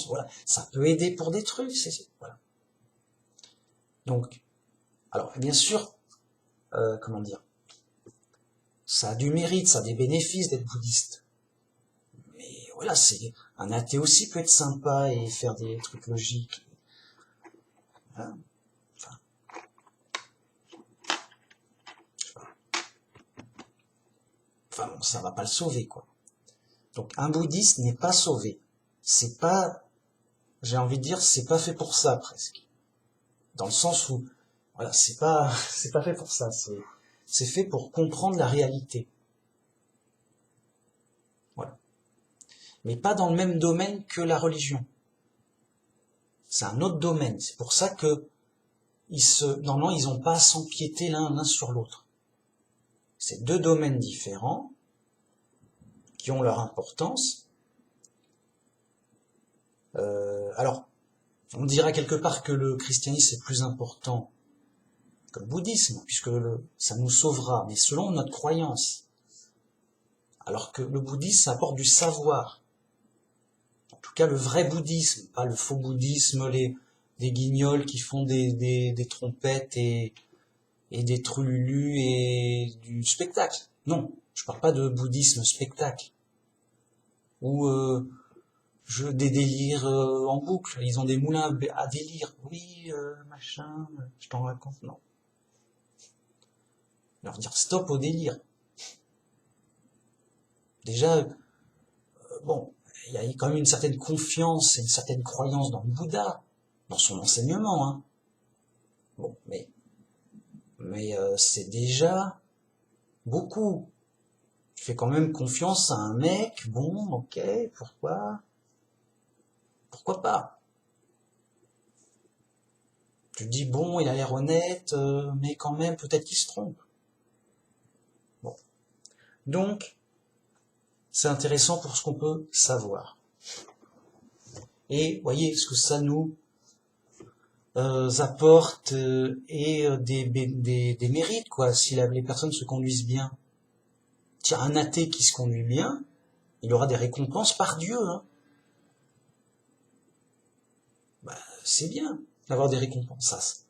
voilà. Ça peut aider pour des trucs, voilà. Donc, alors, bien sûr, comment dire, ça a du mérite, ça a des bénéfices d'être bouddhiste. Mais voilà, un athée aussi peut être sympa et faire des trucs logiques. Hein. Enfin bon, ça va pas le sauver, quoi. Donc un bouddhiste n'est pas sauvé. C'est pas, j'ai envie de dire, c'est pas fait pour ça presque. Dans le sens où, voilà, c'est pas fait pour ça. C'est fait pour comprendre la réalité. Voilà. Mais pas dans le même domaine que la religion. C'est un autre domaine. C'est pour ça que normalement, ils n'ont pas à s'empiéter l'un sur l'autre. C'est deux domaines différents qui ont leur importance. Alors, on dira quelque part que le christianisme est plus important que le bouddhisme, puisque ça nous sauvera, mais selon notre croyance. Alors que le bouddhisme, ça apporte du savoir. En tout cas, le vrai bouddhisme, pas le faux bouddhisme, des guignols qui font des trompettes et des trululus et du spectacle. Non, je parle pas de bouddhisme spectacle. Ou des délires en boucle. Ils ont des moulins à délire. Oui, machin, je t'en raconte. Non. Leur dire stop au délire. Déjà, bon, il y a quand même une certaine confiance et une certaine croyance dans le Bouddha, dans son enseignement. Hein. Bon, mais c'est déjà beaucoup. Tu fais quand même confiance à un mec, bon, ok, pourquoi pas. Tu te dis, bon, il a l'air honnête, mais quand même, peut-être qu'il se trompe. Bon. Donc, c'est intéressant pour ce qu'on peut savoir. Et voyez ce que ça nous apporte et des mérites, quoi, si les personnes se conduisent bien. Tiens, un athée qui se conduit bien, il aura des récompenses par Dieu. Hein. Bah, c'est bien d'avoir des récompenses.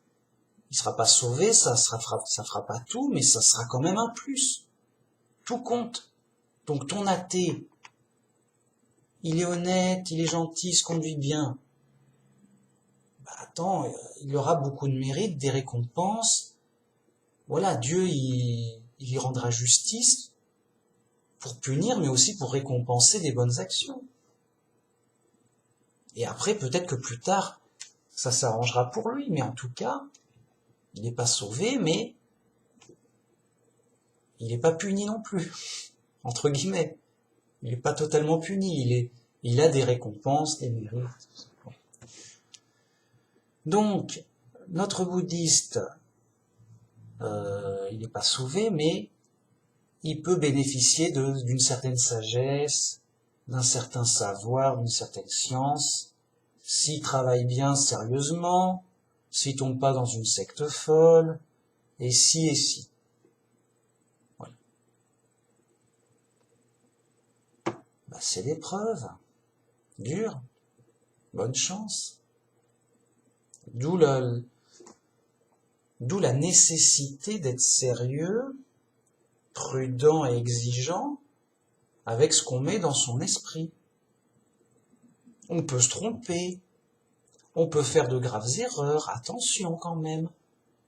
Il sera pas sauvé, ça fera pas tout, mais ça sera quand même un plus. Tout compte. Donc ton athée, il est honnête, il est gentil, il se conduit bien. Bah attends, il aura beaucoup de mérite, des récompenses. Voilà, Dieu, il y rendra justice pour punir, mais aussi pour récompenser des bonnes actions. Et après, peut-être que plus tard, ça s'arrangera pour lui, mais en tout cas, il n'est pas sauvé, mais il n'est pas puni non plus, entre guillemets. Il n'est pas totalement puni, il a des récompenses, des mérites. Donc, notre bouddhiste, il n'est pas sauvé, mais il peut bénéficier d'une certaine sagesse, d'un certain savoir, d'une certaine science, s'il travaille bien sérieusement, s'il tombe pas dans une secte folle, et si. Voilà. Bah, c'est l'épreuve. Dure. Bonne chance. D'où la nécessité d'être sérieux, prudent et exigeant avec ce qu'on met dans son esprit. On peut se tromper, on peut faire de graves erreurs, attention quand même.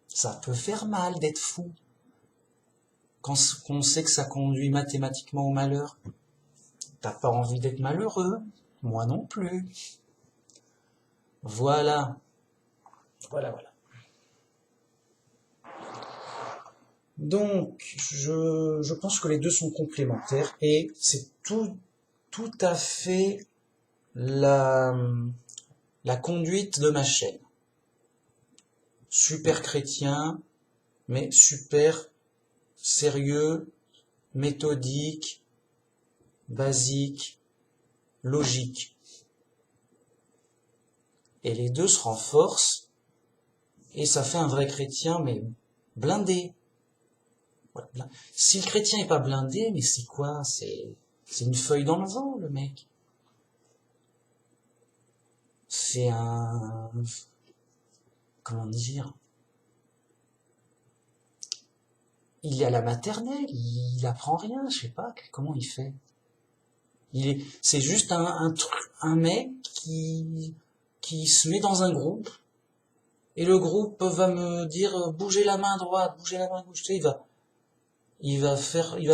Ça peut faire mal d'être fou. Quand on sait que ça conduit mathématiquement au malheur, t'as pas envie d'être malheureux, moi non plus. Voilà. Donc, je pense que les deux sont complémentaires et c'est tout à fait la conduite de ma chaîne. Super chrétien, mais super sérieux, méthodique, basique, logique. Et les deux se renforcent et ça fait un vrai chrétien, mais blindé. Voilà. Si le chrétien est pas blindé, mais c'est quoi? C'est une feuille dans le vent, le mec. C'est un... Comment dire? Il est à la maternelle, il apprend rien, je sais pas, comment il fait. C'est juste un mec qui se met dans un groupe, et le groupe va me dire, bougez la main droite, bougez la main gauche, tu sais, il va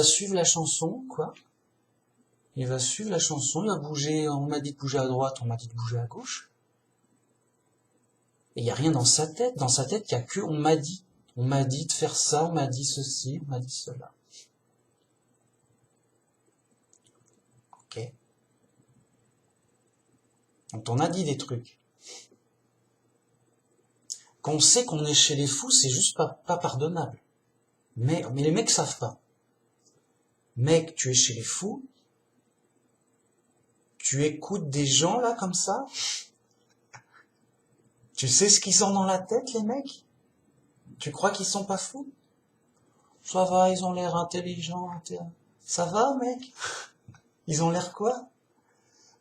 suivre la chanson, quoi. Il va suivre la chanson, il va bouger, on m'a dit de bouger à droite, on m'a dit de bouger à gauche. Et il n'y a rien dans sa tête. Dans sa tête, il n'y a que on m'a dit. On m'a dit de faire ça, on m'a dit ceci, on m'a dit cela. Ok. Donc on a dit des trucs. Quand on sait qu'on est chez les fous, c'est juste pas pardonnable. Mais les mecs savent pas. Mec, tu es chez les fous, tu écoutes des gens là comme ça, tu sais ce qu'ils ont dans la tête, les mecs? Tu crois qu'ils sont pas fous? Ça va, ils ont l'air intelligents. Ça va, mec? Ils ont l'air quoi?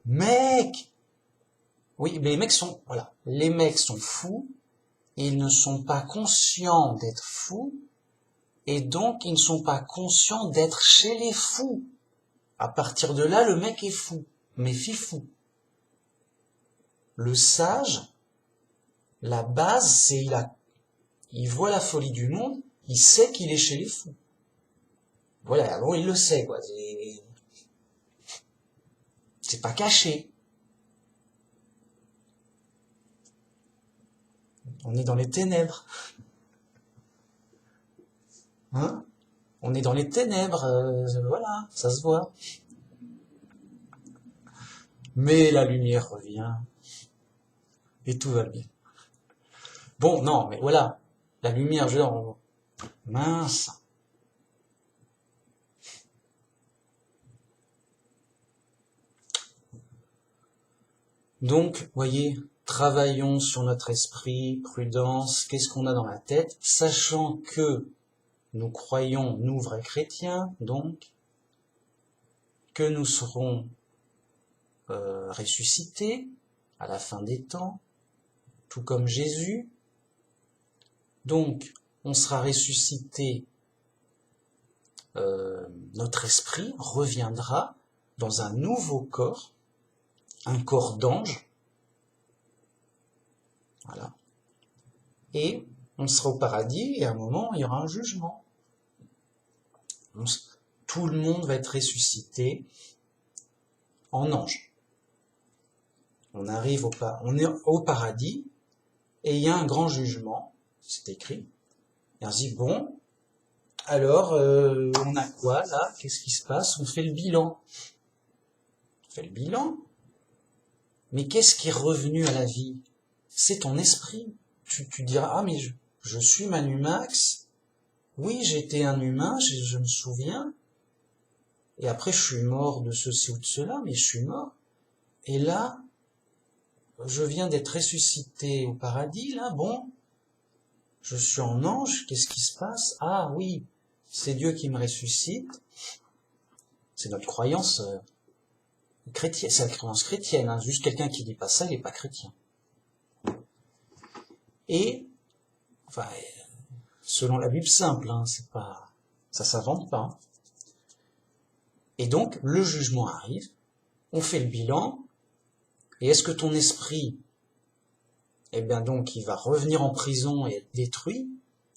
Mec! Oui, mais les mecs sont fous, et ils ne sont pas conscients d'être fous, et donc ils ne sont pas conscients d'être chez les fous. À partir de là, le mec est fou, mais fifou. Le sage, la base, c'est il voit la folie du monde, il sait qu'il est chez les fous. Voilà, bon, il le sait, quoi. C'est pas caché. On est dans les ténèbres. Hein? On est dans les ténèbres, voilà, ça se voit. Mais la lumière revient. Et tout va bien. Bon, non, mais voilà. La lumière, je veux dire, mince. Donc, voyez, travaillons sur notre esprit, prudence, qu'est-ce qu'on a dans la tête, sachant que nous croyons, nous vrais chrétiens, donc, que nous serons ressuscités à la fin des temps, tout comme Jésus. Donc, on sera ressuscité, notre esprit reviendra dans un nouveau corps, un corps d'ange, voilà. Et on sera au paradis, et à un moment, il y aura un jugement. Tout le monde va être ressuscité en ange. On arrive on est au paradis, et il y a un grand jugement, c'est écrit. Et on se dit, bon, alors, on a quoi, là? Qu'est-ce qui se passe? On fait le bilan. On fait le bilan. Mais qu'est-ce qui est revenu à la vie? C'est ton esprit. tu diras, ah mais je suis Manu Max, oui j'étais un humain, je me souviens, et après je suis mort de ceci ou de cela, mais je suis mort, et là, je viens d'être ressuscité au paradis, là, bon, je suis en ange, qu'est-ce qui se passe? Ah oui, c'est Dieu qui me ressuscite, c'est notre croyance chrétienne, c'est la croyance chrétienne, hein. Juste quelqu'un qui dit pas ça, il n'est pas chrétien. Et, enfin, selon la Bible simple, hein, c'est pas, ça s'invente pas. Hein. Et donc, le jugement arrive, on fait le bilan, et est-ce que ton esprit, eh bien donc, il va revenir en prison et être détruit,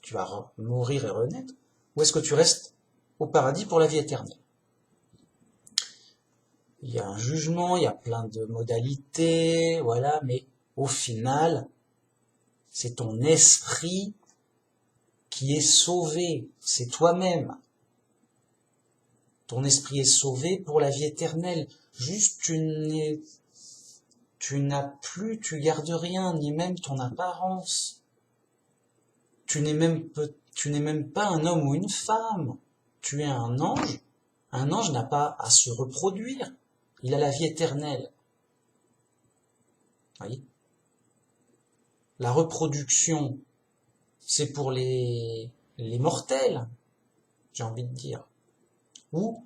tu vas mourir et renaître, ou est-ce que tu restes au paradis pour la vie éternelle? Il y a un jugement, il y a plein de modalités, voilà, mais au final, c'est ton esprit qui est sauvé, c'est toi-même. Ton esprit est sauvé pour la vie éternelle. Juste, tu n'as plus, tu gardes rien, ni même ton apparence. Tu n'es même pas un homme ou une femme. Tu es un ange. Un ange n'a pas à se reproduire. Il a la vie éternelle. Voyez ? La reproduction, c'est pour les mortels, j'ai envie de dire. Ou,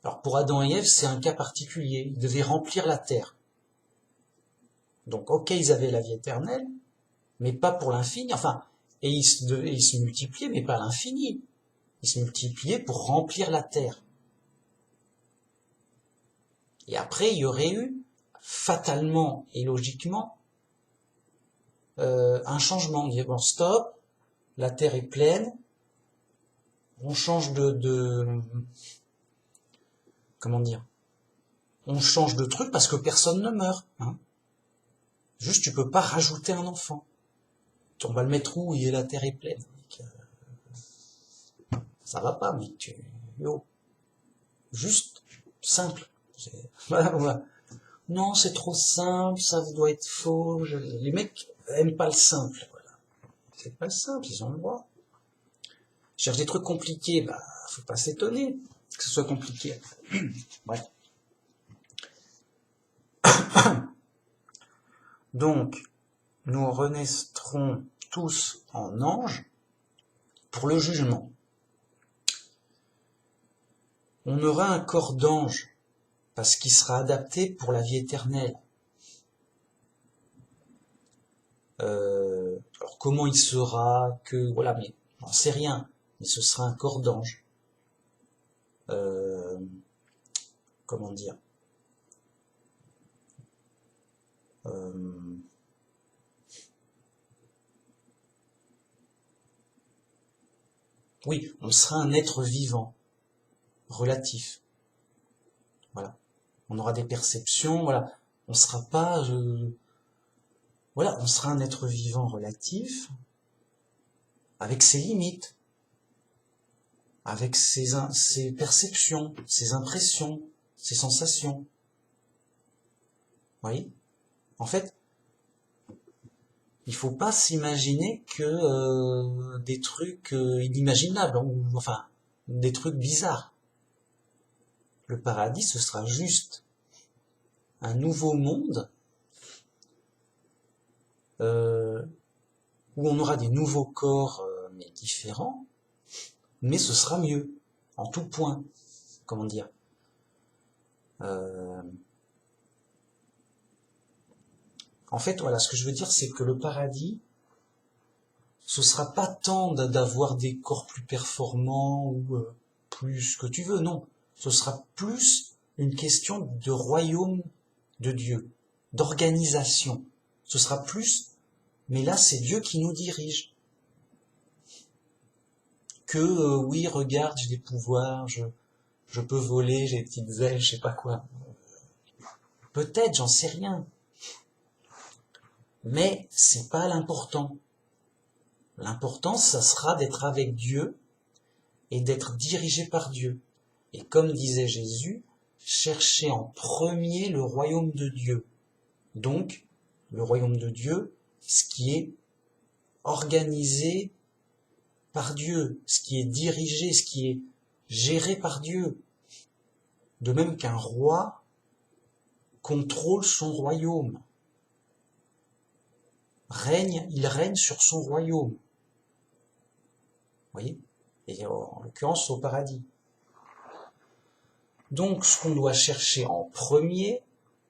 alors pour Adam et Ève, c'est un cas particulier. Ils devaient remplir la terre. Donc, ok, ils avaient la vie éternelle, mais pas pour l'infini. Enfin, et ils se multipliaient, mais pas à l'infini. Ils se multipliaient pour remplir la terre. Et après, il y aurait eu, fatalement et logiquement, un changement. On dit, bon, stop, la terre est pleine, on change comment dire, on change de truc parce que personne ne meurt. Hein. Juste, tu peux pas rajouter un enfant. On va le mettre où et la terre est pleine. Ça va pas, mec. Yo. Juste, simple. Voilà. Non, c'est trop simple, ça doit être faux. Les mecs aiment pas le simple. Voilà. C'est pas le simple, ils ont le droit. Ils cherchent des trucs compliqués, bah, faut pas s'étonner que ce soit compliqué. Bref. Donc, nous renaîtrons tous en anges pour le jugement. On aura un corps d'ange parce qu'il sera adapté pour la vie éternelle. Alors comment il sera, voilà, mais j'en sais rien, mais ce sera un corps d'ange. Comment dire, oui, on sera un être vivant, relatif. Voilà. On aura des perceptions, voilà. On sera pas, voilà, on sera un être vivant relatif, avec ses limites, avec ses perceptions, ses impressions, ses sensations. Vous voyez ? En fait, il faut pas s'imaginer que des trucs inimaginables, ou enfin, des trucs bizarres. Le paradis, ce sera juste un nouveau monde où on aura des nouveaux corps, mais différents, mais ce sera mieux, en tout point. Comment dire, en fait, voilà, ce que je veux dire, c'est que le paradis, ce sera pas tant d'avoir des corps plus performants ou plus ce que tu veux, non. Ce sera plus une question de royaume de Dieu, d'organisation. Ce sera plus, mais là, c'est Dieu qui nous dirige. Que, oui, regarde, j'ai des pouvoirs, je peux voler, j'ai des petites ailes, je sais pas quoi. Peut-être, j'en sais rien. Mais c'est pas l'important. L'important, ça sera d'être avec Dieu et d'être dirigé par Dieu. Et comme disait Jésus, cherchez en premier le royaume de Dieu. Donc, le royaume de Dieu, ce qui est organisé par Dieu, ce qui est dirigé, ce qui est géré par Dieu. De même qu'un roi contrôle son royaume. Il règne sur son royaume. Vous voyez? Et en l'occurrence au paradis. Donc ce qu'on doit chercher en premier,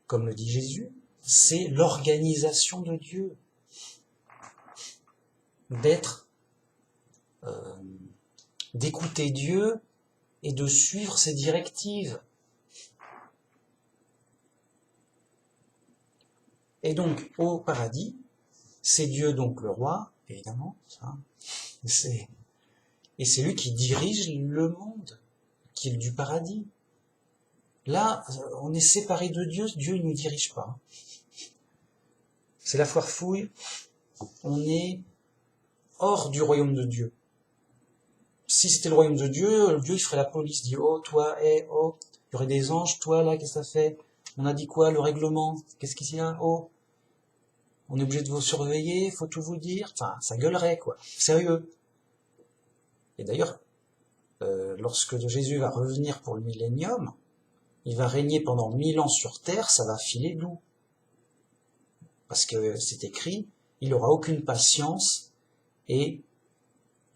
comme le dit Jésus, c'est l'organisation de Dieu. D'écouter Dieu et de suivre ses directives. Et donc, au paradis, c'est Dieu donc le roi, évidemment, ça, et c'est lui qui dirige le monde, qui est du paradis. Là, on est séparé de Dieu, Dieu ne nous dirige pas. C'est la foire fouille, on est hors du royaume de Dieu. Si c'était le royaume de Dieu, Dieu il ferait la police, il dit oh toi, oh, il y aurait des anges, toi là, qu'est-ce que ça fait? On a dit quoi, le règlement? Qu'est-ce qu'il y a? Oh, on est obligé de vous surveiller, faut tout vous dire. Enfin, ça gueulerait quoi, sérieux. Et d'ailleurs, lorsque Jésus va revenir pour le millénium, il va régner pendant 1000 ans sur terre, ça va filer doux. Parce que c'est écrit, il n'aura aucune patience et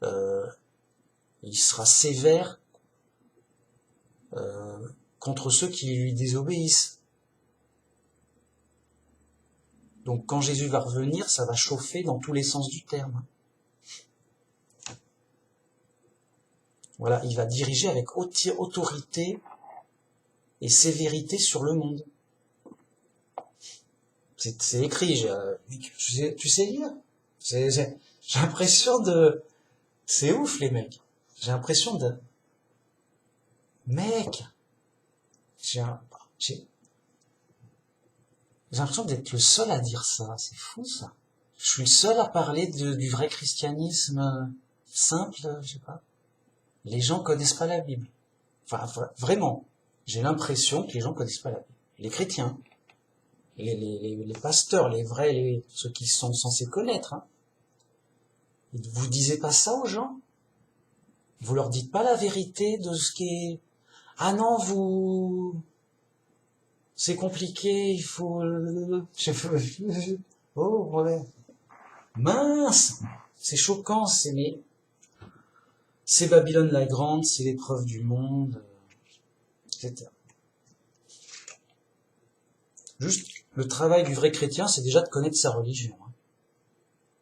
il sera sévère contre ceux qui lui désobéissent. Donc quand Jésus va revenir, ça va chauffer dans tous les sens du terme. Voilà, il va diriger avec autorité et sévérité sur le monde. C'est écrit, tu sais lire. J'ai l'impression de... C'est ouf les mecs. J'ai l'impression de... Mec, j'ai l'impression d'être le seul à dire ça. C'est fou ça. Je suis le seul à parler du vrai christianisme simple, je sais pas. Les gens connaissent pas la Bible. Enfin, vraiment. J'ai l'impression que les gens connaissent pas la Bible. Les chrétiens, les pasteurs, les vrais, ceux qui sont censés connaître. Hein. Vous disiez pas ça aux gens? Vous leur dites pas la vérité de ce qui est... Ah non, c'est compliqué, il faut... Oh, ouais. Mince! C'est choquant, c'est Babylone la Grande, c'est l'épreuve du monde, etc. Juste, le travail du vrai chrétien, c'est déjà de connaître sa religion.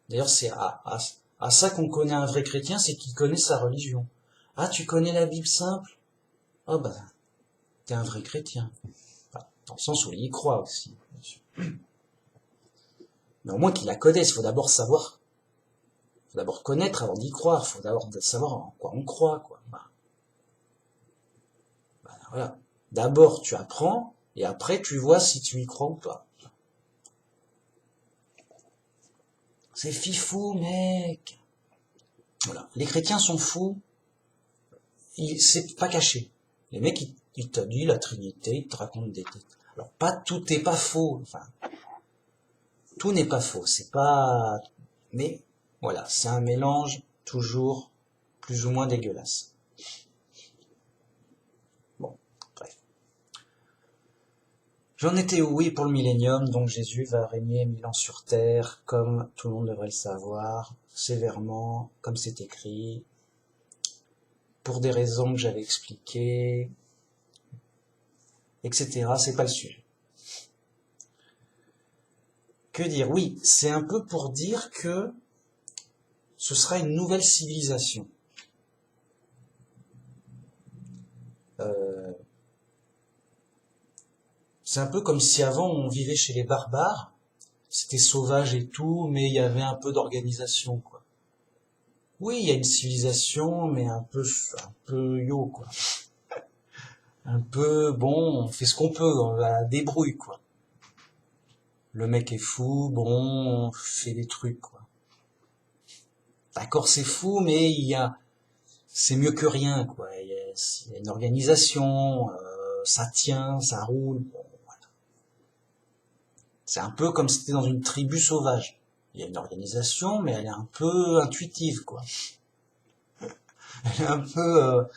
D'ailleurs, c'est à ça qu'on connaît un vrai chrétien, c'est qu'il connaît sa religion. Ah, tu connais la Bible simple? Oh bah, t'es un vrai chrétien. Enfin, dans le sens où il y croit aussi, bien sûr. Mais au moins qu'il la connaisse, il faut d'abord savoir. Il faut d'abord connaître avant d'y croire, il faut d'abord savoir en quoi on croit, quoi. Voilà. D'abord, tu apprends, et après, tu vois si tu y crois ou pas. C'est fifou, mec. Voilà. Les chrétiens sont fous. C'est pas caché. Les mecs, ils te disent la Trinité, ils te racontent des têtes. Alors, tout n'est pas faux. Enfin, tout n'est pas faux. C'est pas... Mais, voilà, c'est un mélange toujours plus ou moins dégueulasse. Bon, bref. J'en étais où? Oui, pour le millénium, donc Jésus va régner 1000 ans sur terre, comme tout le monde devrait le savoir, sévèrement, comme c'est écrit, pour des raisons que j'avais expliquées, etc. C'est pas le sujet. Que dire? Oui, c'est un peu pour dire que ce sera une nouvelle civilisation. C'est un peu comme si avant on vivait chez les barbares, c'était sauvage et tout, mais il y avait un peu d'organisation, quoi. Oui, il y a une civilisation, mais un peu yo, quoi. Un peu, bon, on fait ce qu'on peut, on la débrouille, quoi. Le mec est fou, bon, on fait des trucs, quoi. D'accord, c'est fou, mais c'est mieux que rien, quoi. Il y a une organisation, ça tient, ça roule. Bon, voilà. C'est un peu comme si c'était dans une tribu sauvage. Il y a une organisation, mais elle est un peu intuitive, quoi. Elle est un peu,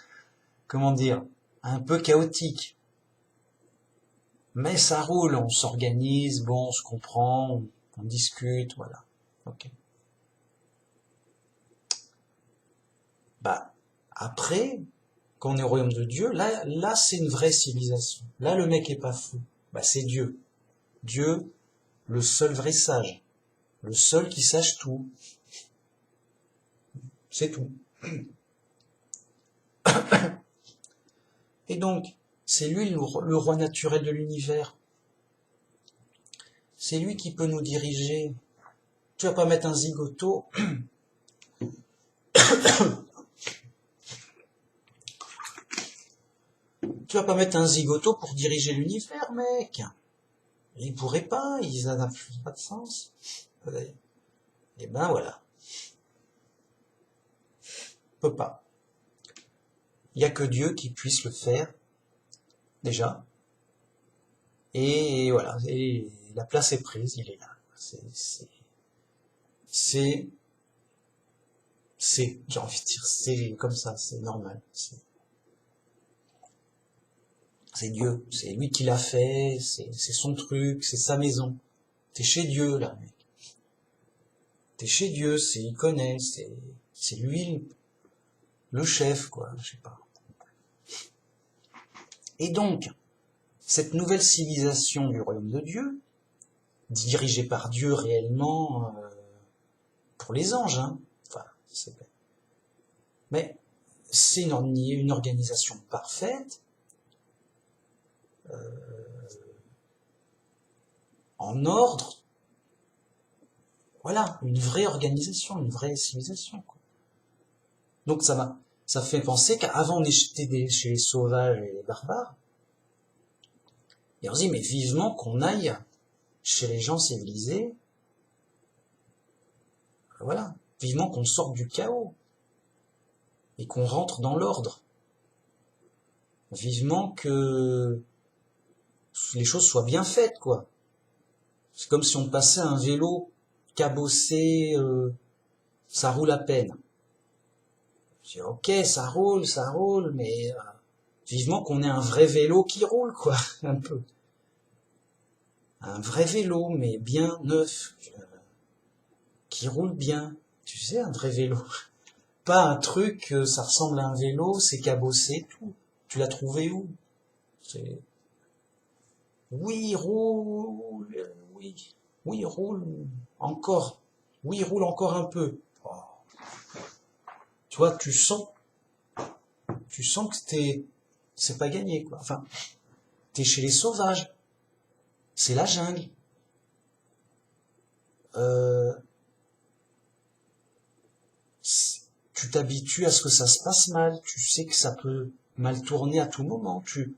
comment dire, un peu chaotique. Mais ça roule, on s'organise, bon, on se comprend, on discute, voilà. Ok. Bah, après, quand on est au royaume de Dieu, là, c'est une vraie civilisation. Là, le mec est pas fou. Bah, c'est Dieu. Dieu, le seul vrai sage. Le seul qui sache tout. C'est tout. Et donc, c'est lui le roi naturel de l'univers. C'est lui qui peut nous diriger. Tu vas pas mettre un zigoto. Tu vas pas mettre un zigoto pour diriger l'univers, mec. Il pourrait pas, ça n'a pas de sens. Et ben voilà, il peut pas. Il y a que Dieu qui puisse le faire, déjà. Et voilà, et la place est prise, il est là. C'est, j'ai envie de dire, c'est comme ça, c'est normal. C'est Dieu, c'est lui qui l'a fait, c'est son truc, c'est sa maison. T'es chez Dieu, là, mec. T'es chez Dieu, il connaît, c'est lui le chef, quoi, je sais pas. Et donc, cette nouvelle civilisation du royaume de Dieu, dirigée par Dieu réellement, pour les anges, hein, enfin, mais c'est une organisation parfaite, en ordre, voilà, une vraie organisation, une vraie civilisation, quoi. Donc ça fait penser qu'avant on était chez les sauvages et les barbares, et on se dit, mais vivement qu'on aille chez les gens civilisés, voilà, vivement qu'on sorte du chaos, et qu'on rentre dans l'ordre. Vivement que les choses soient bien faites, quoi. C'est comme si on passait un vélo cabossé, ça roule à peine. Je dis, ok, ça roule, mais vivement qu'on ait un vrai vélo qui roule, quoi, un peu. Un vrai vélo, mais bien neuf, qui roule bien. Tu sais, un vrai vélo. Pas un truc, ça ressemble à un vélo, c'est cabossé, tout. Tu l'as trouvé où? C'est... Oui, il roule, oui. Oui, il roule encore. Oui, il roule encore un peu. Oh. Tu vois, tu sens que c'est pas gagné, quoi. Enfin, t'es chez les sauvages. C'est la jungle. Euh, tu t'habitues à ce que ça se passe mal. Tu sais que ça peut mal tourner à tout moment. Tu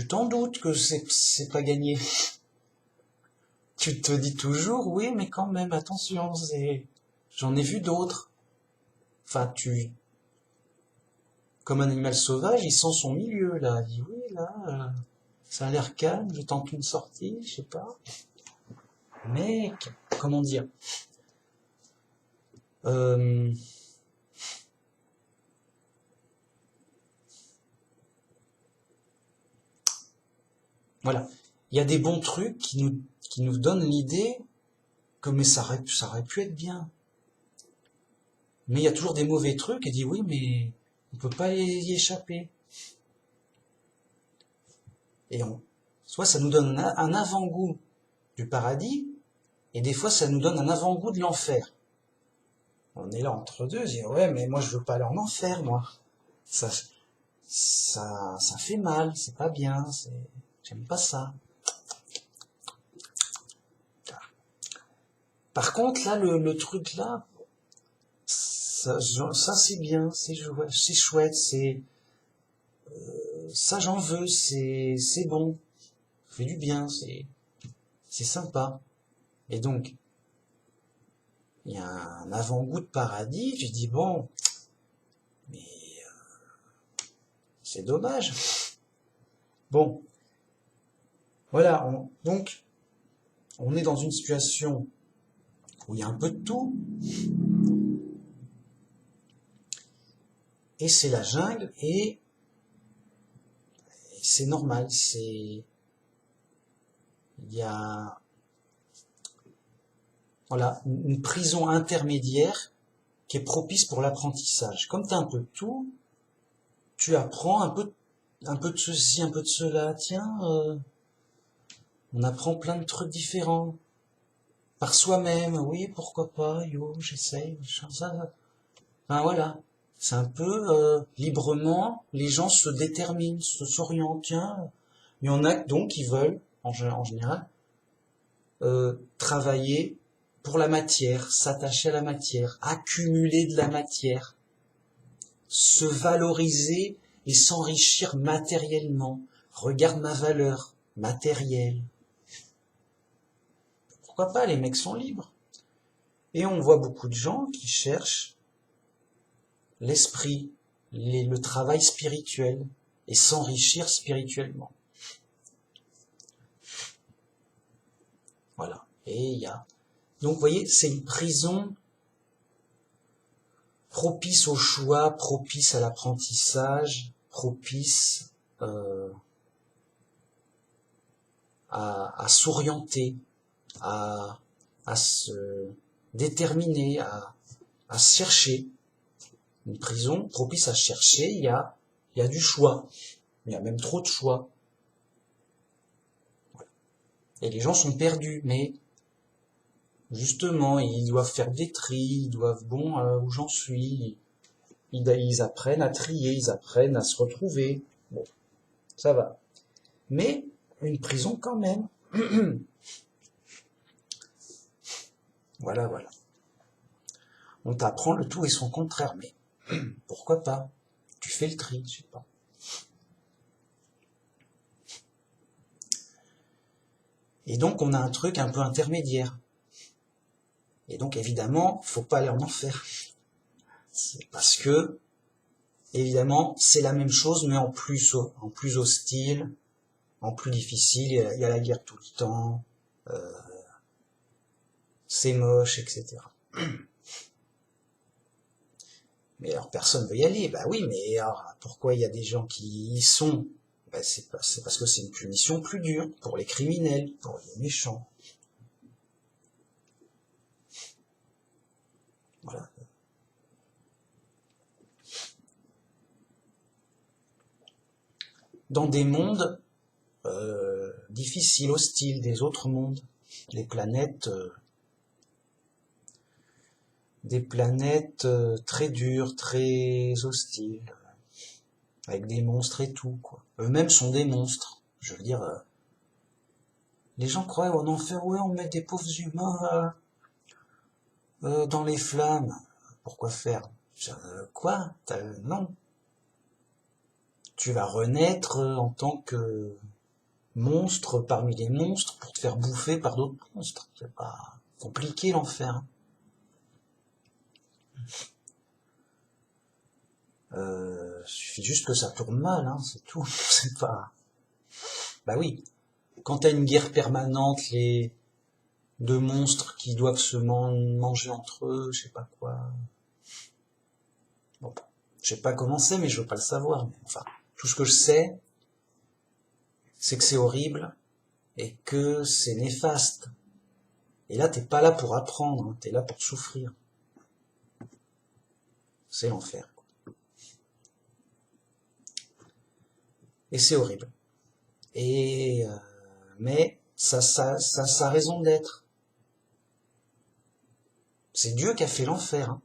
t'en doutes que c'est pas gagné. Tu te dis toujours, oui, mais quand même, attention, j'en ai vu d'autres. Enfin, comme un animal sauvage, il sent son milieu, là. Il dit, oui, là, ça a l'air calme, je tente une sortie, je sais pas. Mec, comment dire? Euh, voilà. Il y a des bons trucs qui nous donnent l'idée que, mais ça aurait pu être bien. Mais il y a toujours des mauvais trucs et dit, oui, mais on peut pas y échapper. Et soit ça nous donne un avant-goût du paradis, et des fois ça nous donne un avant-goût de l'enfer. On est là entre deux, dit ouais, mais moi je veux pas aller en enfer, moi. Ça, ça fait mal, c'est pas bien, j'aime pas ça. Par contre, là, le truc là, ça c'est bien, c'est chouette, ça j'en veux, c'est bon, ça fait du bien, c'est sympa. Et donc, il y a un avant-goût de paradis, je dis bon, mais c'est dommage. Bon, voilà, donc on est dans une situation où il y a un peu de tout. Et c'est la jungle, et c'est normal, il y a, voilà, une prison intermédiaire qui est propice pour l'apprentissage. Comme tu as un peu de tout, tu apprends un peu de ceci, un peu de cela. Tiens, on apprend plein de trucs différents. Par soi-même, oui, pourquoi pas, j'essaye, ça. Enfin voilà, c'est un peu librement, les gens se déterminent, s'orientent. Tiens, il y en a donc qui veulent, en général, travailler pour la matière, s'attacher à la matière, accumuler de la matière, se valoriser et s'enrichir matériellement. Regarde ma valeur matérielle. Pourquoi pas, les mecs sont libres. Et on voit beaucoup de gens qui cherchent l'esprit, le travail spirituel et s'enrichir spirituellement. Voilà. Et il y a... Donc, vous voyez, c'est une prison propice au choix, propice à l'apprentissage, propice à s'orienter, à se déterminer, à chercher. Une prison propice à chercher, il y a du choix. Il y a même trop de choix. Et les gens sont perdus, mais justement, ils doivent faire des tris, ils doivent, où j'en suis, ils apprennent à trier, ils apprennent à se retrouver. Bon, ça va. Mais une prison quand même. Voilà. On t'apprend le tout et son contraire, mais pourquoi pas? Tu fais le tri, je sais pas. Et donc, on a un truc un peu intermédiaire. Et donc, évidemment, faut pas aller en enfer. Parce que, évidemment, c'est la même chose, mais en plus hostile, en plus difficile. Il y a la guerre tout le temps. C'est moche, etc. Mais alors, personne veut y aller. Bah oui, mais alors, pourquoi il y a des gens qui y sont? Bah, c'est parce que c'est une punition plus dure pour les criminels, pour les méchants. Voilà. Dans des mondes difficiles, hostiles, des autres mondes, des planètes très dures, très hostiles, avec des monstres et tout, quoi. Eux-mêmes sont des monstres. Je veux dire, les gens croient en enfer, ouais, on met des pauvres humains dans les flammes. Pourquoi faire? Quoi? Non. Tu vas renaître en tant que monstre parmi les monstres pour te faire bouffer par d'autres monstres. C'est pas compliqué l'enfer. Suffit juste que ça tourne mal, hein, c'est tout. C'est pas. Bah oui. Quand t'as une guerre permanente, les deux monstres qui doivent se manger entre eux, je sais pas quoi. Bon, je sais pas comment c'est, mais je veux pas le savoir. Mais enfin, tout ce que je sais, c'est que c'est horrible et que c'est néfaste. Et là, t'es pas là pour apprendre, hein, t'es là pour souffrir. C'est l'enfer. Et c'est horrible. Et mais ça a sa raison d'être. C'est Dieu qui a fait l'enfer, hein,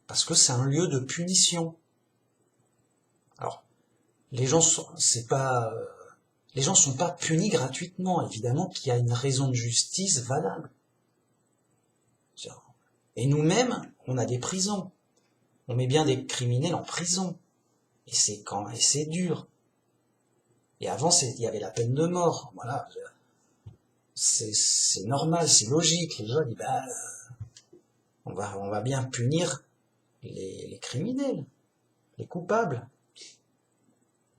parce que c'est un lieu de punition. Alors, les gens sont pas punis gratuitement. Évidemment qu'il y a une raison de justice valable. Et nous-mêmes, on a des prisons. On met bien des criminels en prison. Et c'est dur. Et avant, il y avait la peine de mort. Voilà. C'est normal, c'est logique. Les gens disent, on va bien punir les criminels, les coupables.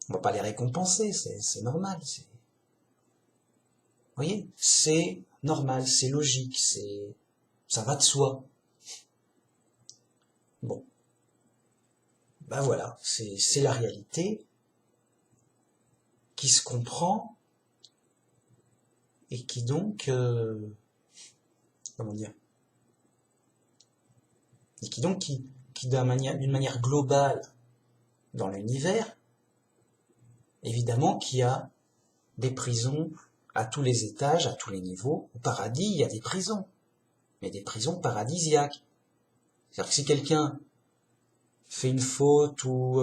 On va pas les récompenser, c'est normal. Vous voyez, c'est normal, c'est logique, Ça va de soi. Bon. Ben voilà, c'est la réalité qui se comprend et qui donc, comment dire, et qui donc, qui d'une manière globale dans l'univers, évidemment qu'il y a des prisons à tous les étages, à tous les niveaux. Au paradis, il y a des prisons, mais des prisons paradisiaques. C'est-à-dire que si quelqu'un fait une faute ou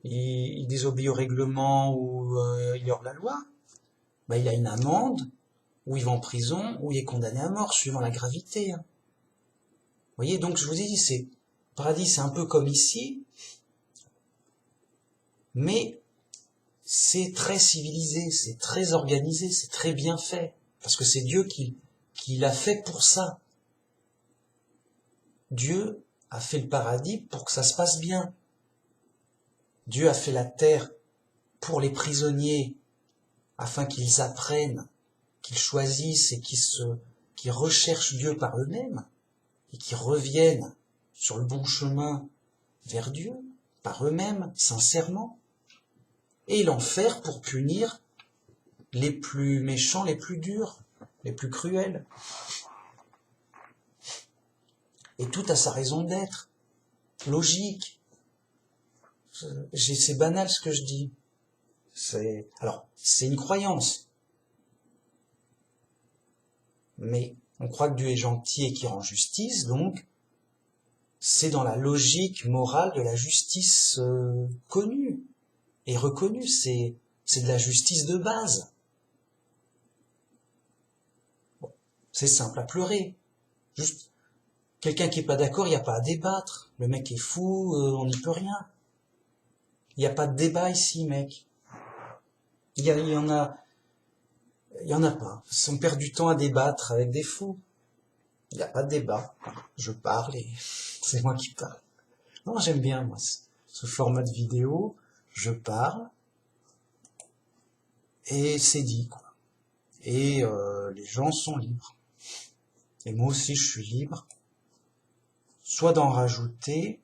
il désobéit au règlement ou il hors la loi, ben il a une amende, ou il va en prison, ou il est condamné à mort, suivant la gravité. Vous voyez, donc je vous ai dit, paradis, c'est un peu comme ici, mais c'est très civilisé, c'est très organisé, c'est très bien fait, parce que c'est Dieu qui l'a fait pour ça. Dieu a fait le paradis pour que ça se passe bien. Dieu a fait la terre pour les prisonniers, afin qu'ils apprennent, qu'ils choisissent et qu'ils recherchent Dieu par eux-mêmes, et qu'ils reviennent sur le bon chemin vers Dieu, par eux-mêmes, sincèrement, et l'enfer pour punir les plus méchants, les plus durs, les plus cruels. Et tout a sa raison d'être, logique. C'est banal ce que je dis. Alors, c'est une croyance. Mais on croit que Dieu est gentil et qu'il rend justice, donc c'est dans la logique morale de la justice connue et reconnue. C'est de la justice de base. Bon, c'est simple à pleurer. Juste, quelqu'un qui est pas d'accord, il n'y a pas à débattre. Le mec est fou, on n'y peut rien. Il n'y a pas de débat ici, mec. Il y en a pas. On perd du temps à débattre avec des fous. Il n'y a pas de débat. Je parle et c'est moi qui parle. Non, j'aime bien, moi, ce format de vidéo. Je parle et c'est dit, quoi. Et les gens sont libres. Et moi aussi, je suis libre. Soit d'en rajouter,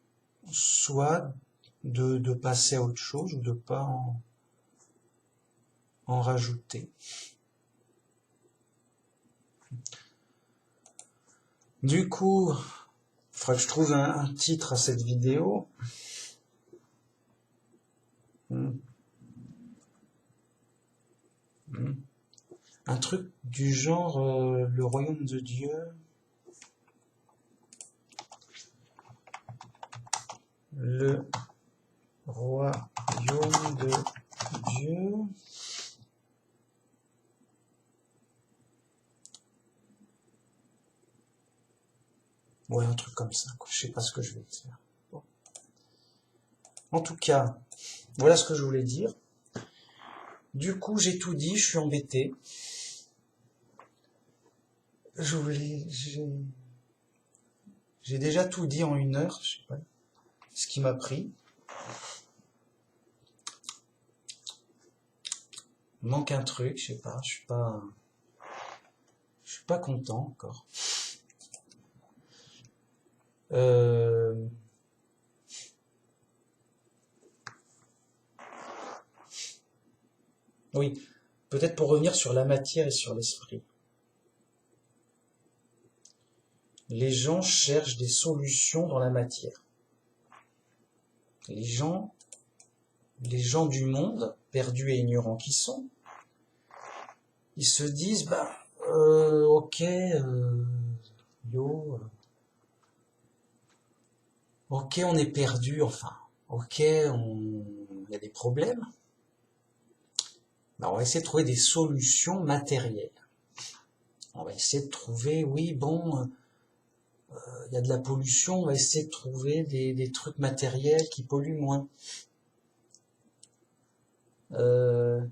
soit de passer à autre chose ou de pas en rajouter. Du coup, il faudra que je trouve un titre à cette vidéo. Un truc du genre le royaume de Dieu. Le royaume de Dieu. Ouais, un truc comme ça, quoi. Je sais pas ce que je vais faire. Bon. En tout cas, voilà ce que je voulais dire. Du coup, j'ai tout dit, je suis embêté. J'ai déjà tout dit en 1 heure, je sais pas ce qui m'a pris. Il manque un truc, je sais pas, je suis pas content encore. Oui, peut-être pour revenir sur la matière et sur l'esprit. Les gens cherchent des solutions dans la matière. Les gens du monde, perdus et ignorants qui sont, ils se disent, ok, ok, on est perdu, enfin, ok, il y a des problèmes. On va essayer de trouver des solutions matérielles. On va essayer de trouver, oui, bon, il y a de la pollution, on va essayer de trouver des trucs matériels qui polluent moins. On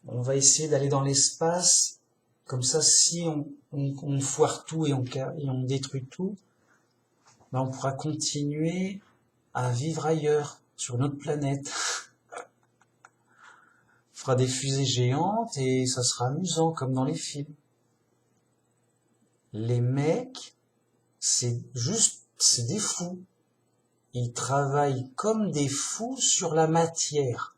va essayer d'aller dans l'espace, comme ça, si on foire tout et on détruit tout, on pourra continuer à vivre ailleurs, sur notre planète. fera des fusées géantes et ça sera amusant comme dans les films. Les mecs, c'est des fous. Ils travaillent comme des fous sur la matière.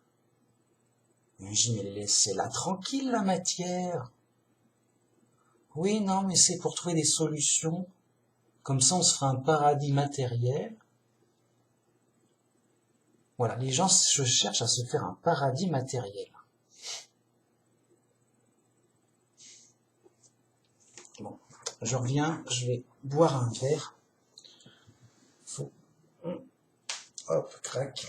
Mais je dis, mais laissez-la tranquille, la matière. Oui, non, mais c'est pour trouver des solutions. Comme ça, on se fera un paradis matériel. Voilà, les gens cherchent à se faire un paradis matériel. Bon, je reviens, je vais boire un verre. Hop, crac.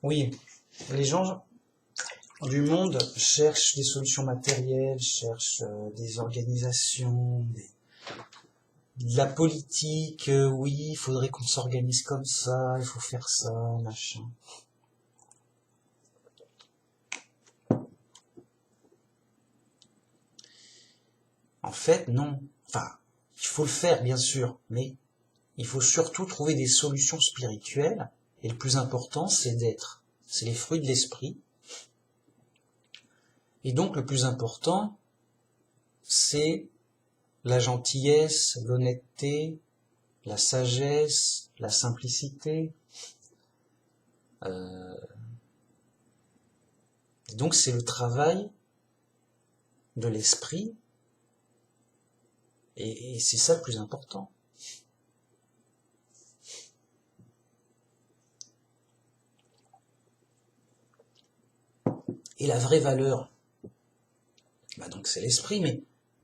Oui, les gens du monde cherchent des solutions matérielles, cherchent des organisations, de la politique, oui, il faudrait qu'on s'organise comme ça, il faut faire ça, machin. En fait, non. Enfin, il faut le faire, bien sûr, mais il faut surtout trouver des solutions spirituelles, et le plus important, c'est d'être. C'est les fruits de l'esprit. Et donc, le plus important, c'est la gentillesse, l'honnêteté, la sagesse, la simplicité. Donc, c'est le travail de l'esprit, et c'est ça le plus important. Et la vraie valeur, donc c'est l'esprit, mais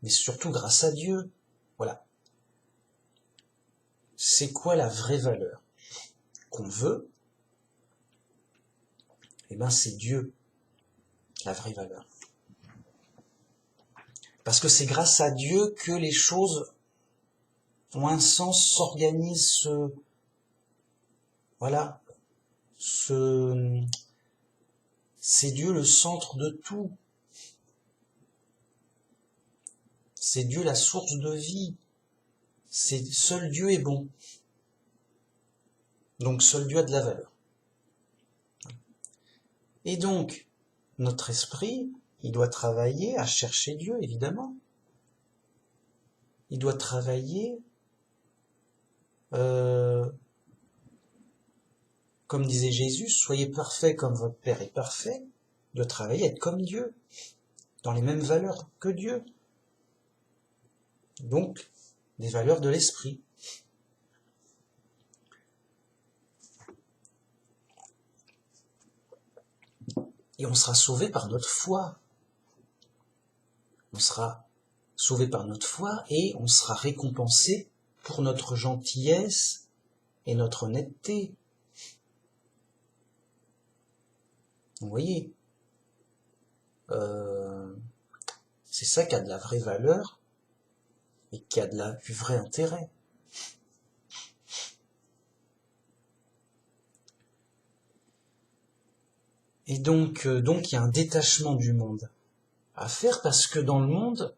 surtout grâce à Dieu. Voilà. C'est quoi la vraie valeur qu'on veut? Eh ben, c'est Dieu, la vraie valeur. Parce que c'est grâce à Dieu que les choses ont un sens, s'organisent, voilà. C'est Dieu le centre de tout. C'est Dieu la source de vie. Seul Dieu est bon. Donc seul Dieu a de la valeur. Et donc, notre esprit, il doit travailler à chercher Dieu, évidemment. Il doit travailler, comme disait Jésus, soyez parfaits comme votre Père est parfait. Il doit travailler à être comme Dieu, dans les mêmes valeurs que Dieu. Donc, des valeurs de l'esprit. Et on sera sauvé par notre foi. On sera sauvé par notre foi et on sera récompensé pour notre gentillesse et notre honnêteté. Vous voyez, c'est ça qui a de la vraie valeur et qui a du vrai intérêt. Et donc il y a un détachement du monde à faire parce que dans le monde,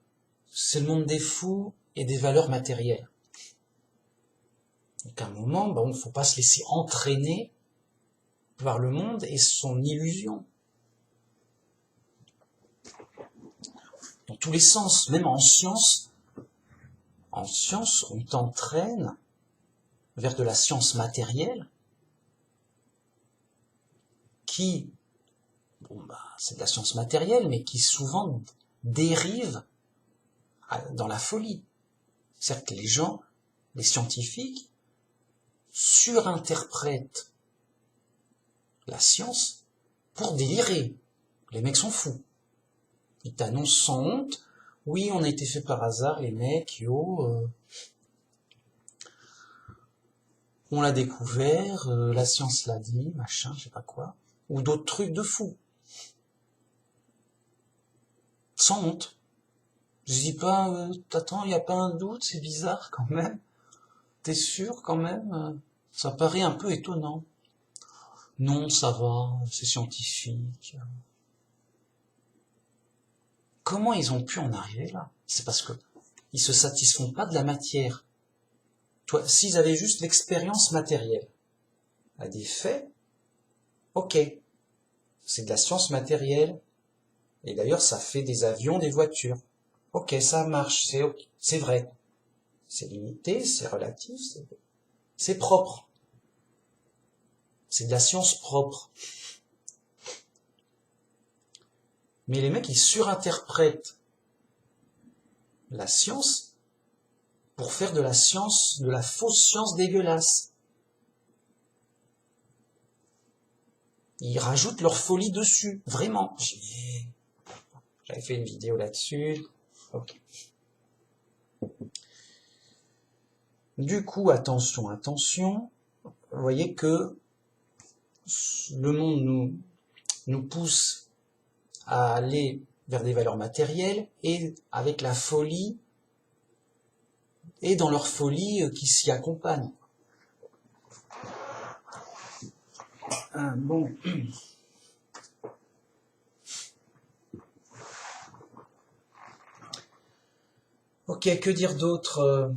c'est le monde des fous et des valeurs matérielles. Donc à un moment, il ne faut pas se laisser entraîner par le monde et son illusion. Dans tous les sens, même en science, on t'entraîne vers de la science matérielle qui, c'est de la science matérielle, mais qui souvent dérive dans la folie. C'est-à-dire que les gens, les scientifiques, surinterprètent la science pour délirer. Les mecs sont fous. Ils t'annoncent sans honte, oui, on a été fait par hasard, les mecs, On l'a découvert, la science l'a dit, machin, je sais pas quoi. Ou d'autres trucs de fou. Sans honte. Je dis pas, attends, il n'y a pas un doute, c'est bizarre quand même. T'es sûr quand même? Ça paraît un peu étonnant. Non, ça va, c'est scientifique. Comment ils ont pu en arriver là? C'est parce que ils se satisfont pas de la matière. Toi, s'ils avaient juste l'expérience matérielle, à des faits, ok, c'est de la science matérielle, et d'ailleurs ça fait des avions, des voitures. Ok, ça marche, c'est vrai. C'est limité, c'est relatif, c'est propre. C'est de la science propre. Mais les mecs, ils surinterprètent la science pour faire de la science, de la fausse science dégueulasse. Ils rajoutent leur folie dessus, vraiment. J'avais fait une vidéo là-dessus. Ok. Du coup, attention, attention. Vous voyez que le monde nous pousse à aller vers des valeurs matérielles et avec la folie et dans leur folie qui s'y accompagne. Bon. Ok, que dire d'autre?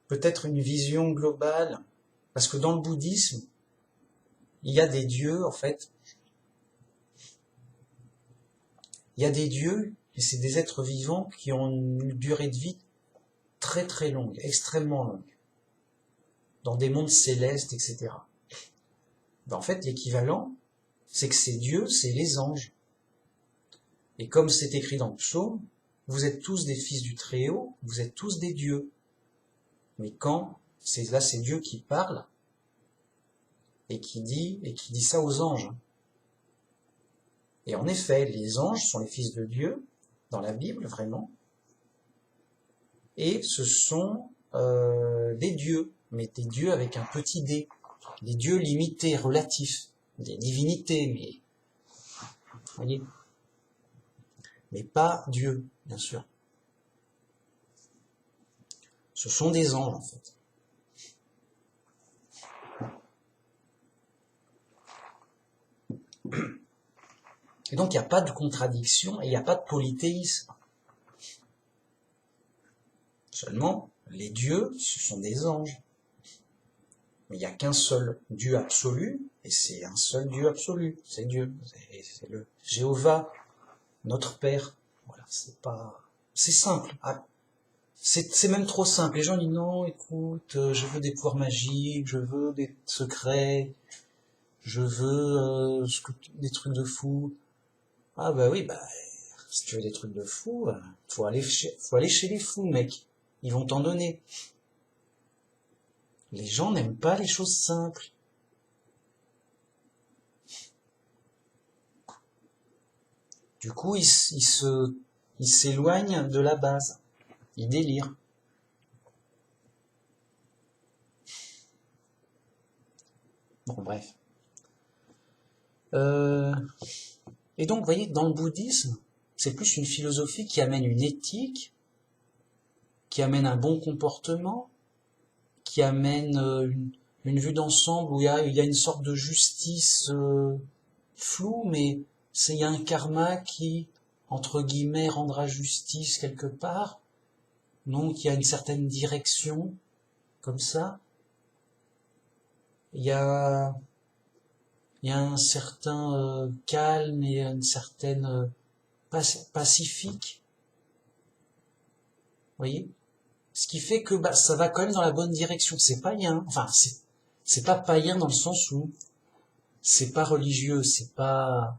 Peut-être une vision globale, parce que dans le bouddhisme, il y a des dieux, en fait. Il y a des dieux, et c'est des êtres vivants qui ont une durée de vie très très longue, extrêmement longue, dans des mondes célestes, etc. En fait, l'équivalent, c'est que ces dieux, c'est les anges. Et comme c'est écrit dans le psaume, vous êtes tous des fils du Très-Haut, vous êtes tous des dieux. Mais quand, c'est Dieu qui parle, et qui dit ça aux anges. Et en effet, les anges sont les fils de Dieu, dans la Bible, vraiment. Et ce sont des dieux, mais des dieux avec un petit d. Des dieux limités, relatifs. Des divinités, mais... Vous voyez ? Mais pas Dieu, bien sûr. Ce sont des anges, en fait. Et donc, il n'y a pas de contradiction et il n'y a pas de polythéisme. Seulement, les dieux, ce sont des anges. Mais il n'y a qu'un seul Dieu absolu, et c'est un seul Dieu absolu, c'est Dieu. C'est le Jéhovah, notre Père. Voilà, c'est simple. C'est même trop simple. Les gens disent non, écoute, je veux des pouvoirs magiques, je veux des secrets, je veux des trucs de fou. Ah bah oui, bah si tu veux des trucs de fou, faut aller chez les fous, mec. Ils vont t'en donner. Les gens n'aiment pas les choses simples. Du coup, ils s'éloignent de la base. Ils délirent. Bon, bref. Et donc, vous voyez, dans le bouddhisme, c'est plus une philosophie qui amène une éthique, qui amène un bon comportement, qui amène une vue d'ensemble où il y a une sorte de justice floue, mais il y a un karma qui, entre guillemets, rendra justice quelque part. Donc il y a une certaine direction, comme ça. Il y a un certain calme et une certaine pacifique. Vous voyez? Ce qui fait que ça va quand même dans la bonne direction. C'est païen. Enfin, c'est pas païen dans le sens où c'est pas religieux, c'est pas...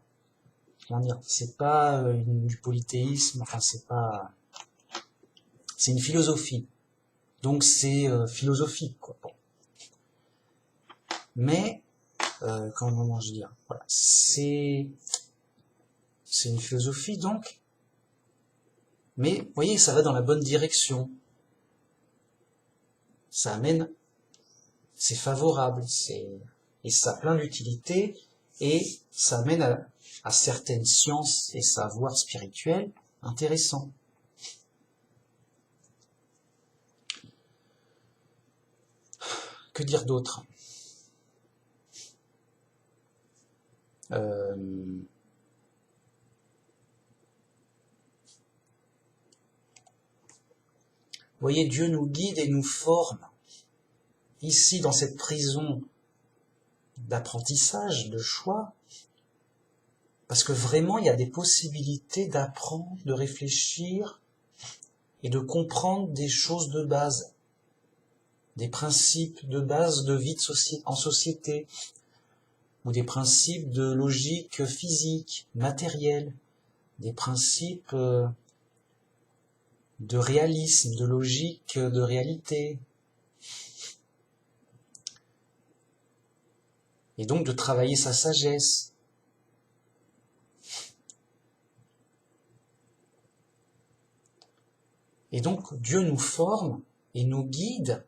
Comment dire? C'est pas du polythéisme, enfin c'est pas... C'est une philosophie. Donc c'est philosophique, quoi. Bon. Mais, comment je dire? Voilà. C'est une philosophie, donc. Mais, vous voyez, ça va dans la bonne direction. Ça amène, c'est favorable, et ça a plein d'utilité, et ça amène à certaines sciences et savoirs spirituels intéressants. Que dire d'autre? Vous voyez, Dieu nous guide et nous forme. Ici, dans cette prison d'apprentissage, de choix, parce que vraiment, il y a des possibilités d'apprendre, de réfléchir et de comprendre des choses de base, des principes de base de vie en société, ou des principes de logique physique, matérielle, des principes de réalisme, de logique, de réalité. Et donc de travailler sa sagesse. Et donc Dieu nous forme et nous guide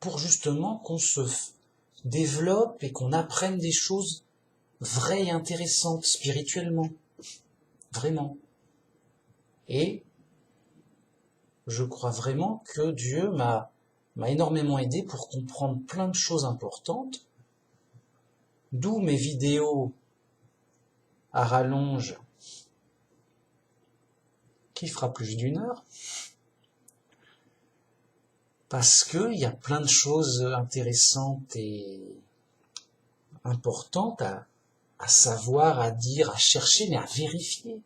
pour justement qu'on se développe et qu'on apprenne des choses vraies et intéressantes spirituellement. Vraiment. Et je crois vraiment que Dieu m'a énormément aidé pour comprendre plein de choses importantes, d'où mes vidéos à rallonge qui fera plus d'une heure, parce qu'il y a plein de choses intéressantes et importantes à savoir, à dire, à chercher, mais à vérifier.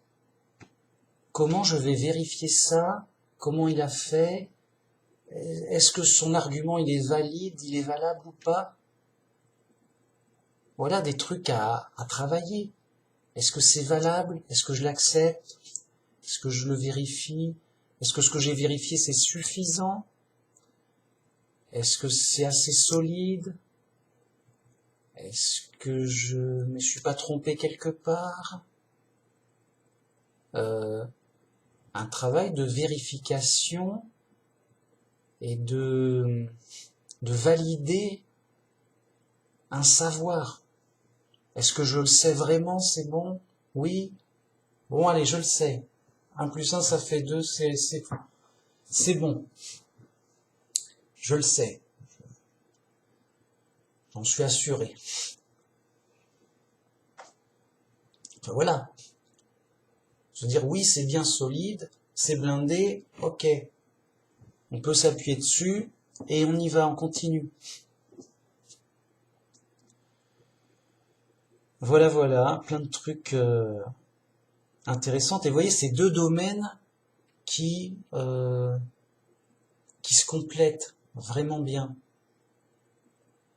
Comment je vais vérifier ça? Comment il a fait? Est-ce que son argument il est valide, il est valable ou pas? Voilà des trucs à travailler. Est-ce que c'est valable? Est-ce que je l'accepte? Est-ce que je le vérifie? Est-ce que ce que j'ai vérifié c'est suffisant? Est-ce que c'est assez solide? Est-ce que je ne me suis pas trompé quelque part? Un travail de vérification et de valider un savoir. Est-ce que je le sais vraiment? C'est bon? Oui? Bon, allez, je le sais. 1 plus 1, ça fait 2, c'est bon. Je le sais. J'en suis assuré. Enfin, voilà. Se dire, oui, c'est bien solide, c'est blindé, ok. On peut s'appuyer dessus, et on y va, on continue. Voilà, plein de trucs intéressants. Et vous voyez, c'est 2 domaines qui se complètent vraiment bien.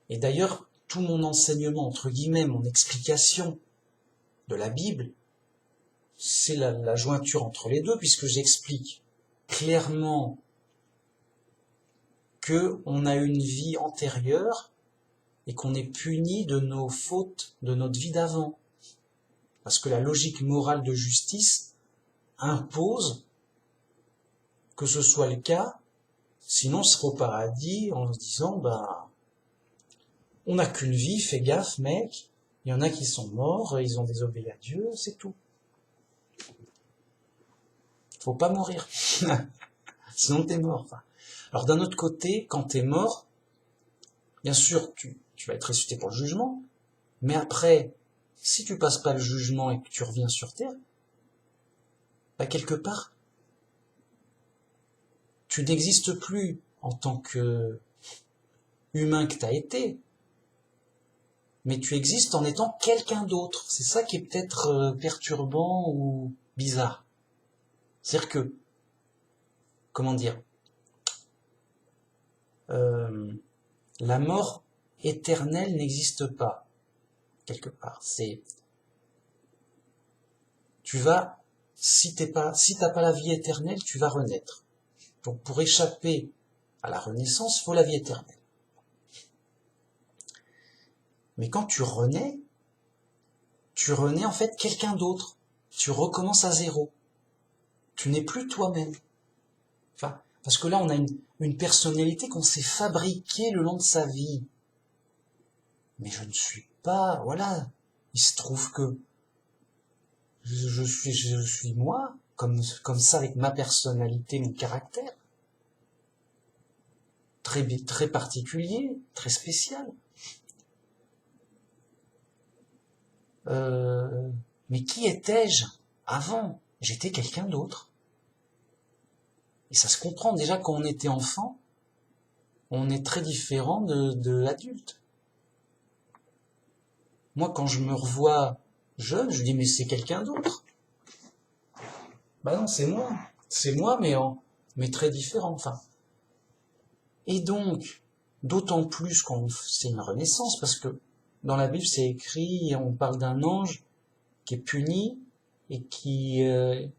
Et d'ailleurs, tout mon enseignement, entre guillemets, mon explication de la Bible, c'est la jointure entre les deux, puisque j'explique clairement qu'on a une vie antérieure et qu'on est puni de nos fautes de notre vie d'avant. Parce que la logique morale de justice impose que ce soit le cas, sinon on serait au paradis en se disant, on n'a qu'une vie, fais gaffe mec, il y en a qui sont morts, ils ont désobéi à Dieu, c'est tout. Faut pas mourir, sinon t'es mort. Enfin, alors d'un autre côté, quand t'es mort, bien sûr tu vas être ressuscité pour le jugement, mais après, si tu passes pas le jugement et que tu reviens sur Terre, quelque part, tu n'existes plus en tant que humain que t'as été, mais tu existes en étant quelqu'un d'autre. C'est ça qui est peut-être perturbant ou bizarre. C'est-à-dire que, comment dire, la mort éternelle n'existe pas, quelque part. Si t'as pas la vie éternelle, tu vas renaître. Donc pour échapper à la renaissance, il faut la vie éternelle. Mais quand tu renais en fait quelqu'un d'autre. Tu recommences à zéro. Tu n'es plus toi-même. Enfin, Parce que là, on a une personnalité qu'on s'est fabriquée le long de sa vie. Mais je ne suis pas, voilà. Il se trouve que je suis moi, comme ça avec ma personnalité, mon caractère. Très particulier, très spécial. Mais qui étais-je avant? J'étais quelqu'un d'autre. Et ça se comprend déjà quand on était enfant, on est très différent de l'adulte. Moi, quand je me revois jeune, je dis mais c'est quelqu'un d'autre. Bah non, c'est moi. C'est moi, mais très différent. Enfin. Et donc, d'autant plus quand c'est une renaissance, parce que dans la Bible, c'est écrit, on parle d'un ange qui est puni et qui est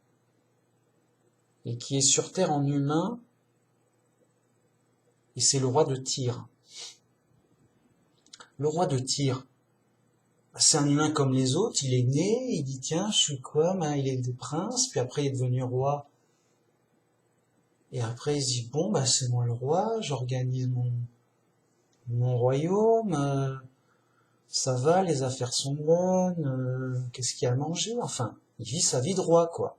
sur terre en humain, et c'est le roi de Tyr. Le roi de Tyr, c'est un humain comme les autres, il est né, il dit tiens, je suis quoi? Il est prince, puis après il est devenu roi. Et après il se dit bon, c'est moi le roi, j'organise mon royaume, ça va, les affaires sont bonnes, qu'est-ce qu'il y a à manger? Enfin, il vit sa vie de roi, quoi.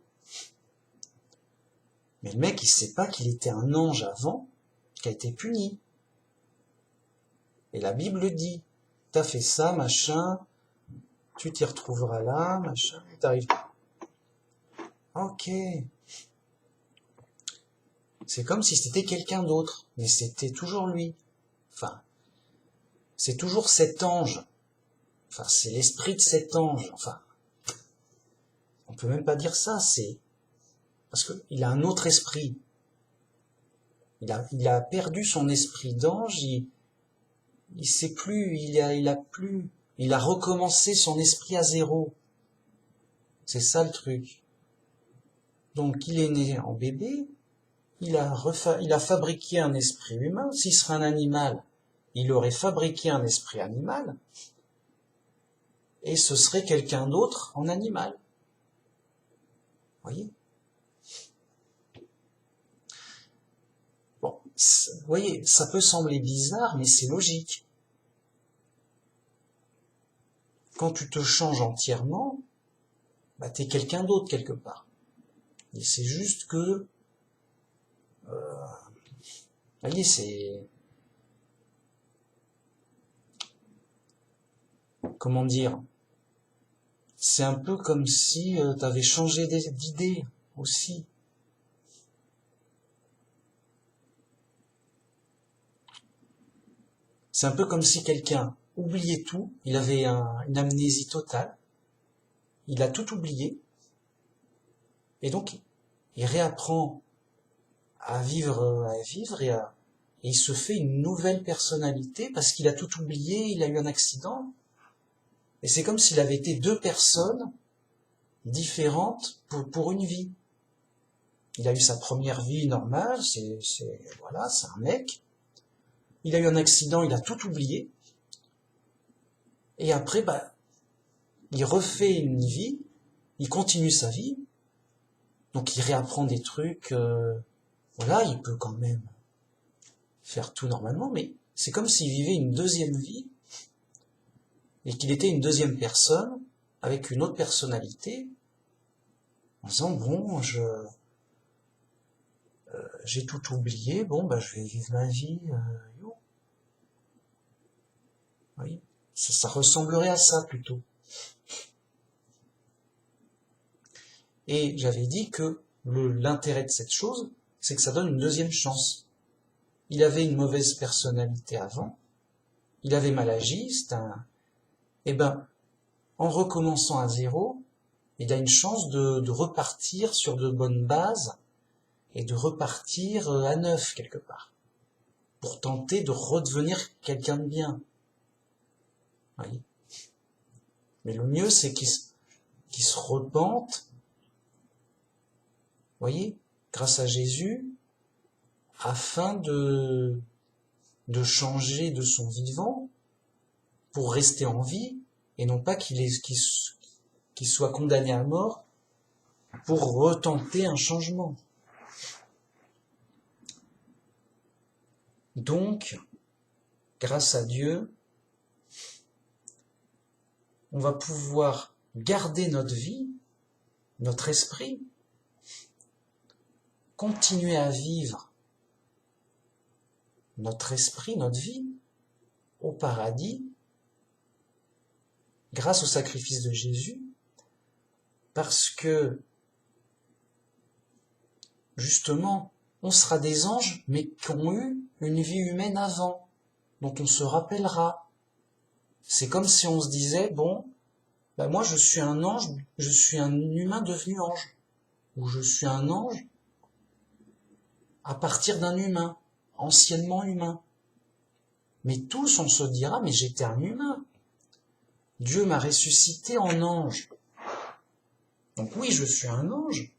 Mais le mec, il sait pas qu'il était un ange avant, qui a été puni. Et la Bible le dit. T'as fait ça, machin, tu t'y retrouveras là, machin, t'arrives. Ok. C'est comme si c'était quelqu'un d'autre, mais c'était toujours lui. Enfin, c'est toujours cet ange. Enfin, c'est l'esprit de cet ange. Enfin, on peut même pas dire ça, c'est parce que il a un autre esprit. Il a perdu son esprit d'ange, il sait plus, il a recommencé son esprit à zéro. C'est ça le truc. Donc, il est né en bébé, il a fabriqué un esprit humain. S'il serait un animal, il aurait fabriqué un esprit animal, et ce serait quelqu'un d'autre en animal. Vous voyez? Bon, vous voyez, ça peut sembler bizarre, mais c'est logique. Quand tu te changes entièrement, t'es quelqu'un d'autre quelque part. Et c'est juste que, vous voyez, c'est, comment dire, c'est un peu comme si tu avais changé d'idée aussi. C'est un peu comme si quelqu'un oubliait tout, il avait une amnésie totale, il a tout oublié, et donc il réapprend à vivre et il se fait une nouvelle personnalité parce qu'il a tout oublié, il a eu un accident, et c'est comme s'il avait été deux personnes différentes pour une vie. Il a eu sa première vie normale, voilà, c'est un mec. Il a eu un accident, il a tout oublié. Et après, il refait une vie, il continue sa vie. Donc il réapprend des trucs, voilà, il peut quand même faire tout normalement, mais c'est comme s'il vivait une deuxième vie et qu'il était une deuxième personne avec une autre personnalité en disant bon, j'ai tout oublié, bon, je vais vivre ma vie, yo. Oui, ça ressemblerait à ça plutôt. Et j'avais dit que l'intérêt de cette chose, c'est que ça donne une deuxième chance. Il avait une mauvaise personnalité avant, il avait mal agi, en recommençant à zéro, il a une chance de repartir sur de bonnes bases et de repartir à neuf quelque part, pour tenter de redevenir quelqu'un de bien. Oui. Mais le mieux, c'est qu'il se repente, voyez, grâce à Jésus, afin de changer de son vivant pour rester en vie, et non pas qu'il soit condamné à mort pour retenter un changement. Donc, grâce à Dieu, on va pouvoir garder notre vie, notre esprit, continuer à vivre notre esprit, notre vie, au paradis, grâce au sacrifice de Jésus, parce que, justement, on sera des anges, mais qui ont eu une vie humaine avant, dont on se rappellera. C'est comme si on se disait, bon, ben moi je suis un ange, je suis un humain devenu ange, ou je suis un ange à partir d'un humain, anciennement humain. Mais tous, on se dira, mais j'étais un humain. Dieu m'a ressuscité en ange. Donc oui, je suis un ange,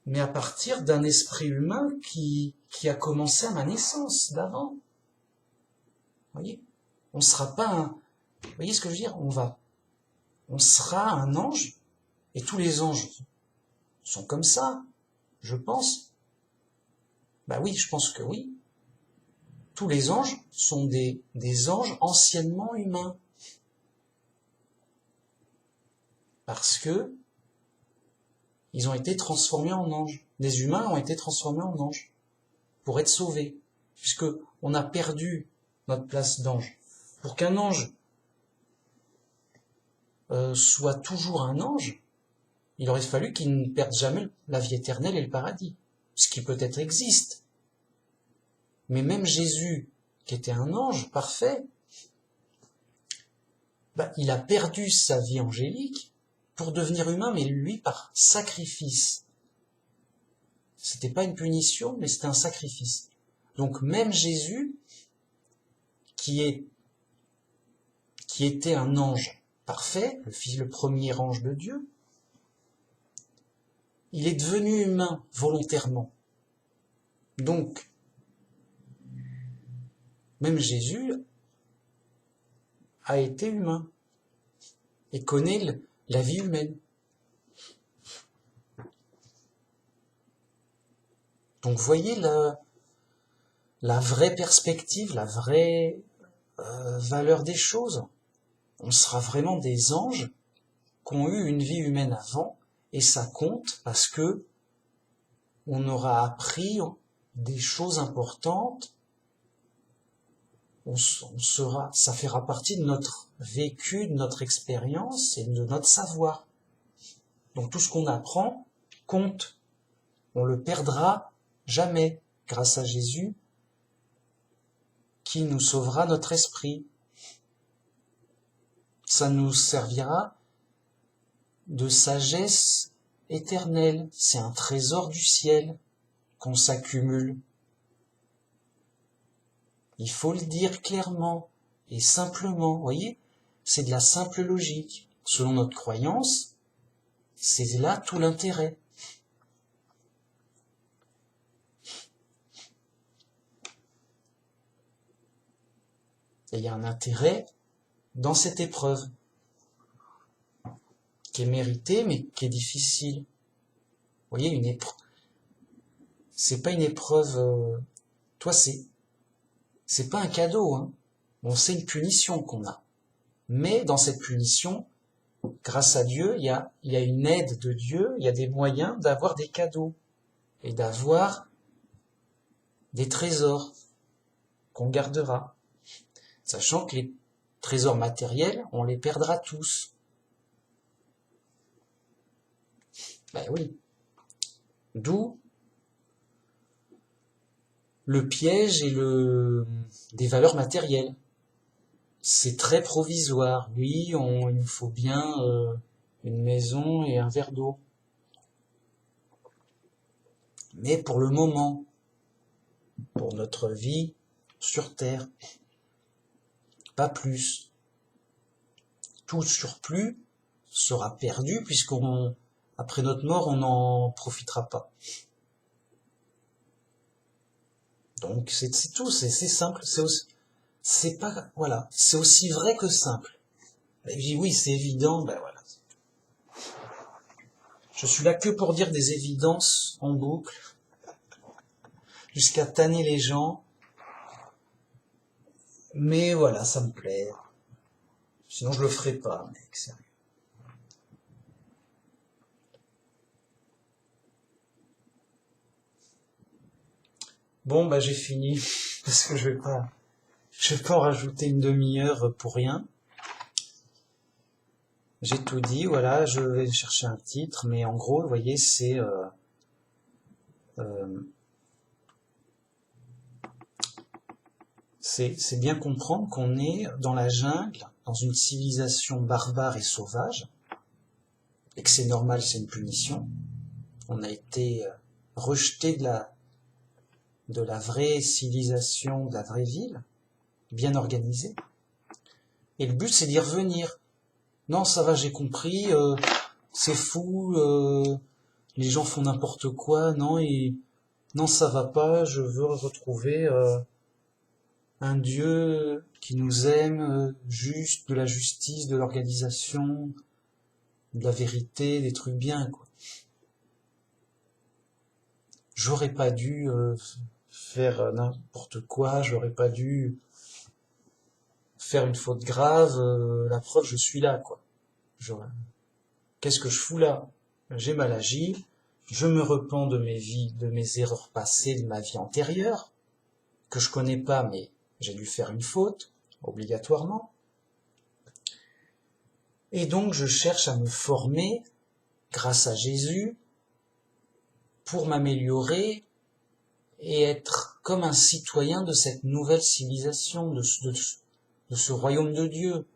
mais à partir d'un esprit humain qui a commencé à ma naissance, d'avant. Vous voyez, on ne sera pas un... Vous voyez ce que je veux dire? On sera un ange, et tous les anges sont comme ça, je pense. Bah oui, je pense que oui. Tous les anges sont des anges anciennement humains. Parce que ils ont été transformés en anges. Des humains ont été transformés en anges pour être sauvés, puisque on a perdu notre place d'ange. Pour qu'un ange soit toujours un ange, il aurait fallu qu'il ne perde jamais la vie éternelle et le paradis, ce qui peut-être existe. Mais même Jésus, qui était un ange parfait, il a perdu sa vie angélique pour devenir humain, mais lui par sacrifice. C'était pas une punition, mais c'était un sacrifice. Donc même Jésus, qui était un ange parfait, le premier ange de Dieu, il est devenu humain volontairement. Donc, même Jésus a été humain et connaît la vie humaine. Donc, voyez la vraie perspective, la vraie valeur des choses. On sera vraiment des anges qui ont eu une vie humaine avant, et ça compte parce que on aura appris des choses importantes. Ça fera partie de notre vécu, de notre expérience et de notre savoir. Donc tout ce qu'on apprend compte. On le perdra jamais grâce à Jésus qui nous sauvera notre esprit. Ça nous servira de sagesse éternelle. C'est un trésor du ciel qu'on s'accumule. Il faut le dire clairement et simplement. Vous voyez, c'est de la simple logique. Selon notre croyance, c'est là tout l'intérêt. Et il y a un intérêt dans cette épreuve qui est méritée mais qui est difficile. Vous voyez, une épreuve, c'est pas une épreuve. Toi, c'est pas un cadeau. Hein. Bon, c'est une punition qu'on a. Mais dans cette punition, grâce à Dieu, il y a une aide de Dieu, il y a des moyens d'avoir des cadeaux et d'avoir des trésors qu'on gardera. Sachant que les trésors matériels, on les perdra tous. Ben oui. D'où le piège et des valeurs matérielles. C'est très provisoire. Oui, il nous faut bien une maison et un verre d'eau. Mais pour le moment, pour notre vie sur Terre, pas plus. Tout surplus sera perdu après notre mort, on n'en profitera pas. Donc c'est tout, c'est simple, c'est pas, voilà, c'est aussi vrai que simple. Et je dis oui, c'est évident, ben voilà. Je suis là que pour dire des évidences en boucle. jusqu'à tanner les gens. Mais voilà, ça me plaît. Sinon, je le ferai pas, mec, sérieux. Bon, bah j'ai fini, parce que je vais pas en rajouter une demi-heure pour rien. J'ai tout dit, voilà, je vais chercher un titre, mais en gros, vous voyez, euh, c'est bien comprendre qu'on est dans la jungle, dans une civilisation barbare et sauvage, et que c'est normal, c'est une punition. On a été rejeté de la vraie civilisation, de la vraie ville, bien organisée. Et le but, c'est d'y revenir. Non, ça va, j'ai compris, c'est fou, les gens font n'importe quoi, non, ça va pas, je veux retrouver un Dieu qui nous aime, juste, de la justice, de l'organisation, de la vérité, des trucs bien, quoi. J'aurais pas dû faire n'importe quoi, j'aurais pas dû faire une faute grave, la preuve, je suis là, quoi. Qu'est-ce que je fous là? J'ai mal agi, je me repens de mes erreurs passées, de ma vie antérieure, que je connais pas, mais j'ai dû faire une faute, obligatoirement. Et donc, je cherche à me former, grâce à Jésus, pour m'améliorer et être comme un citoyen de cette nouvelle civilisation, de ce royaume de Dieu.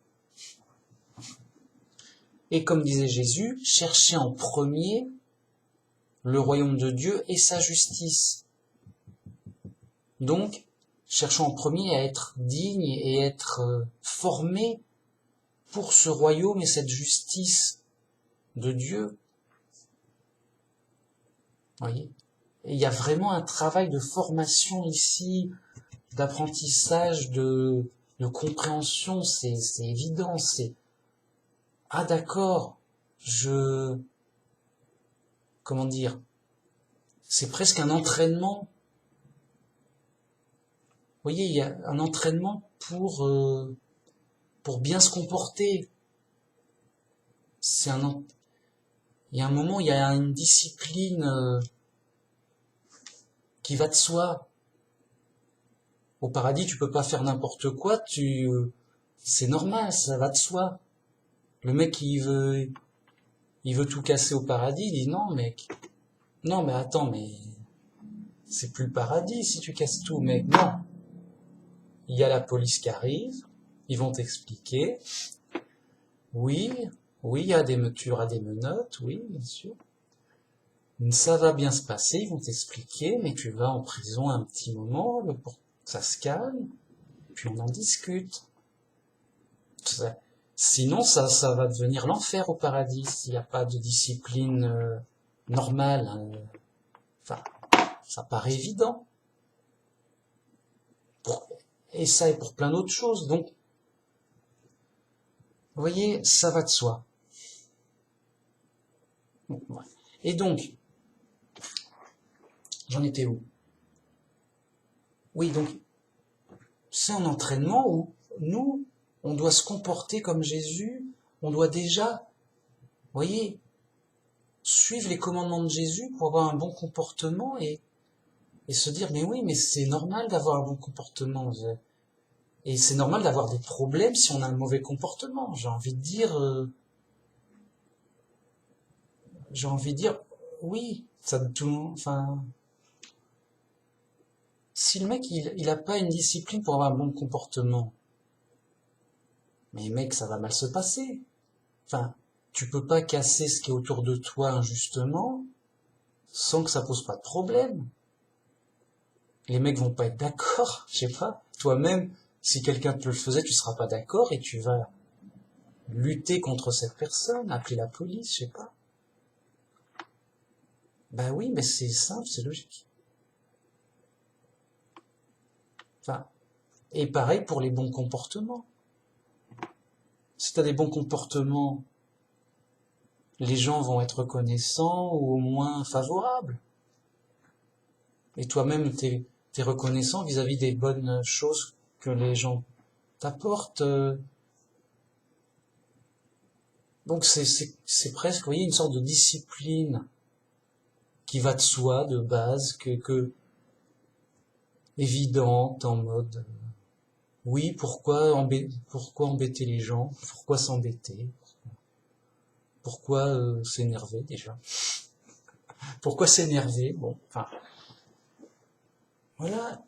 Et comme disait Jésus, chercher en premier le royaume de Dieu et sa justice. Donc, cherchons en premier à être digne et être formé pour ce royaume et cette justice de Dieu. Voyez ? Et il y a vraiment un travail de formation ici, d'apprentissage, de compréhension, c'est évident, ah d'accord, comment dire, c'est presque un entraînement. Vous voyez, il y a un entraînement pour bien se comporter. Il y a un moment où il y a une discipline qui va de soi. Au paradis, tu peux pas faire n'importe quoi, c'est normal, ça va de soi. Le mec, il veut tout casser au paradis, il dit non, mec. Non, mais attends, mais c'est plus le paradis si tu casses tout, mec. Non. Il y a la police qui arrive, ils vont t'expliquer. Oui, il y a tu auras des menottes, oui, bien sûr. Ça va bien se passer, ils vont t'expliquer, mais tu vas en prison un petit moment pour que ça se calme, puis on en discute. Sinon, ça va devenir l'enfer au paradis s'il n'y a pas de discipline normale. Hein. Enfin, ça paraît évident. Et ça est pour plein d'autres choses. Donc, vous voyez, ça va de soi. Et donc, j'en étais où? Oui, donc, c'est un entraînement où nous, on doit se comporter comme Jésus, on doit déjà, vous voyez, suivre les commandements de Jésus pour avoir un bon comportement et se dire, mais oui, mais c'est normal d'avoir un bon comportement. Et c'est normal d'avoir des problèmes si on a un mauvais comportement. J'ai envie de dire, oui, enfin, si le mec, il a pas une discipline pour avoir un bon comportement, mais mec, ça va mal se passer. Enfin, tu peux pas casser ce qui est autour de toi injustement sans que ça pose pas de problème. Les mecs vont pas être d'accord, je sais pas. Toi-même, si quelqu'un te le faisait, tu seras pas d'accord et tu vas lutter contre cette personne, appeler la police, je sais pas. Ben oui, mais c'est simple, c'est logique. Enfin, et pareil pour les bons comportements. Si tu as des bons comportements, les gens vont être reconnaissants ou au moins favorables. Et toi-même, t'es reconnaissant vis-à-vis des bonnes choses que les gens t'apportent. Donc c'est presque, vous voyez, une sorte de discipline qui va de soi, de base, que évidente, en mode oui, pourquoi embêter les gens, pourquoi s'embêter, pourquoi s'énerver déjà, pourquoi s'énerver, bon, enfin, voilà,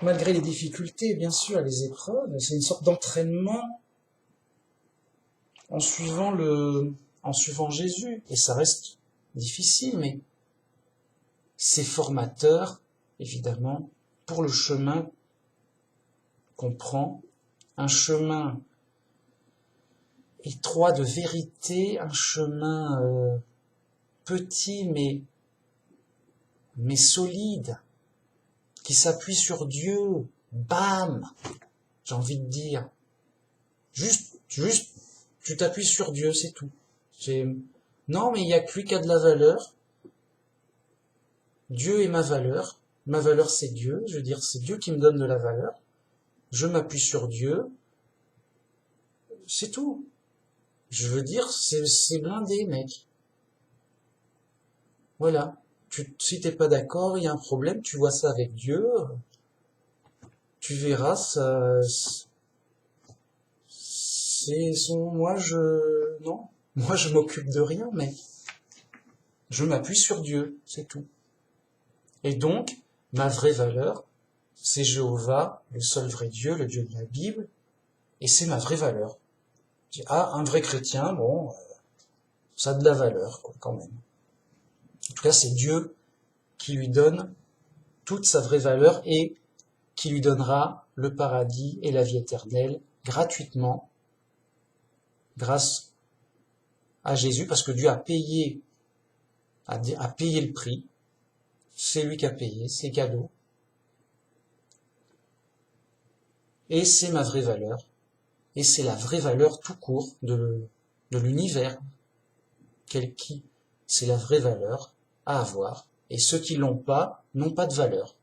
malgré les difficultés, bien sûr, les épreuves, c'est une sorte d'entraînement en suivant Jésus, et ça reste difficile, mais c'est formateur, évidemment, pour le chemin qu'on prend, un chemin étroit de vérité, un chemin petit mais solide, qui s'appuie sur Dieu. Bam, j'ai envie de dire. Juste, tu t'appuies sur Dieu, c'est tout. Non, mais il n'y a que lui qui a de la valeur. Dieu est ma valeur. Ma valeur, c'est Dieu. Je veux dire, c'est Dieu qui me donne de la valeur. Je m'appuie sur Dieu. C'est tout. Je veux dire, c'est blindé, mec. Voilà. Si t'es pas d'accord, il y a un problème, tu vois ça avec Dieu. Tu verras, non. Moi, je m'occupe de rien, mais je m'appuie sur Dieu, c'est tout. Et donc, ma vraie valeur, c'est Jéhovah, le seul vrai Dieu, le Dieu de la Bible, et c'est ma vraie valeur. Un vrai chrétien, bon, ça a de la valeur, quoi, quand même. En tout cas, c'est Dieu qui lui donne toute sa vraie valeur et qui lui donnera le paradis et la vie éternelle gratuitement, grâce à Jésus, parce que Dieu a payé le prix. C'est lui qui a payé, c'est cadeau. Et c'est ma vraie valeur. Et c'est la vraie valeur tout court de l'univers. C'est la vraie valeur à avoir. Et ceux qui l'ont pas, n'ont pas de valeur.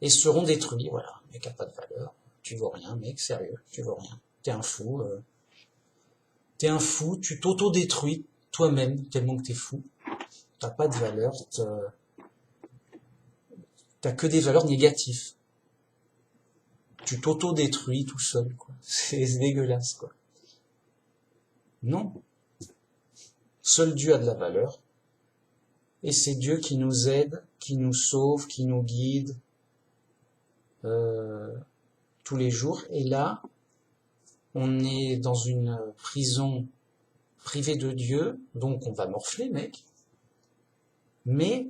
Et seront détruits, voilà. Mec a pas de valeur. Tu vaux rien, mec, sérieux, tu vaux rien. T'es un fou. Tu t'auto-détruis toi-même, tellement que t'es fou. T'as pas de valeur, t'as que des valeurs négatives. Tu t'auto-détruis tout seul, quoi. C'est dégueulasse, quoi. Non. Seul Dieu a de la valeur. Et c'est Dieu qui nous aide, qui nous sauve, qui nous guide tous les jours. Et là, on est dans une prison privée de Dieu, donc on va morfler, mec. Mais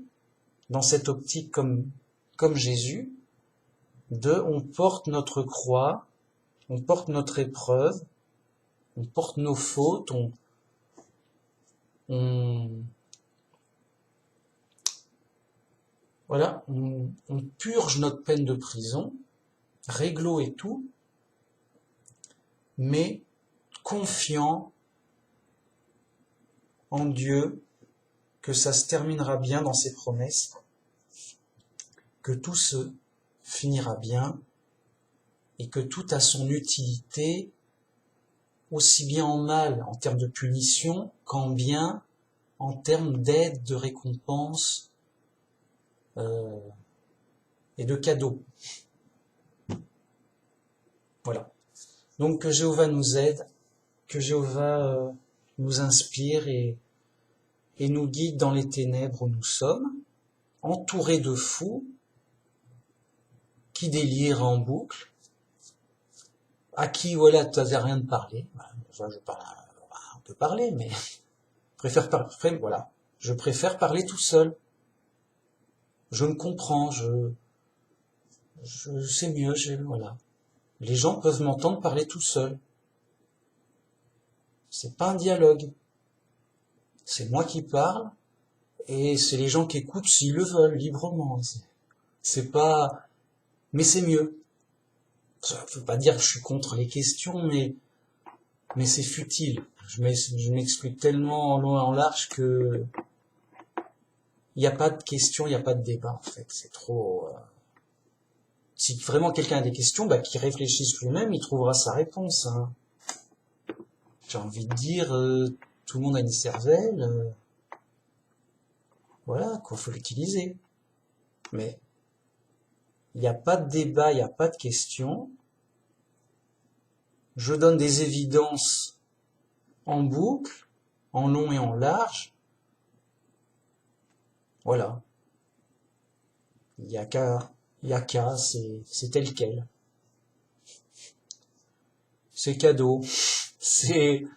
dans cette optique comme Jésus, on porte notre croix, on porte notre épreuve, on porte nos fautes, voilà, on purge notre peine de prison, réglo et tout, mais confiant en Dieu, que ça se terminera bien dans ses promesses, que tout se finira bien, et que tout a son utilité, aussi bien en mal, en termes de punition, qu'en bien, en termes d'aide, de récompense et de cadeaux. Voilà. Donc que Jéhovah nous aide, que Jéhovah nous inspire et nous guide dans les ténèbres où nous sommes, entourés de fous, qui délirent en boucle, à qui, voilà, tu n'avais rien de parler. On peut parler, mais je préfère parler tout seul. Je me comprends, c'est mieux, voilà. Les gens peuvent m'entendre parler tout seul. C'est pas un dialogue. C'est moi qui parle, et c'est les gens qui écoutent s'ils le veulent, librement. C'est pas, mais c'est mieux. Ça veut pas dire que je suis contre les questions, mais c'est futile. Je m'explique tellement en long et en large que il n'y a pas de question, il n'y a pas de débat, en fait. C'est trop... Si vraiment quelqu'un a des questions, bah, qu'il réfléchisse lui-même, il trouvera sa réponse. Hein. J'ai envie de dire, tout le monde a une cervelle. Voilà, quoi, faut l'utiliser. Mais il n'y a pas de débat, il n'y a pas de question. Je donne des évidences en boucle, en long et en large. Voilà. Il n'y a qu'à, c'est tel quel. C'est cadeau. C'est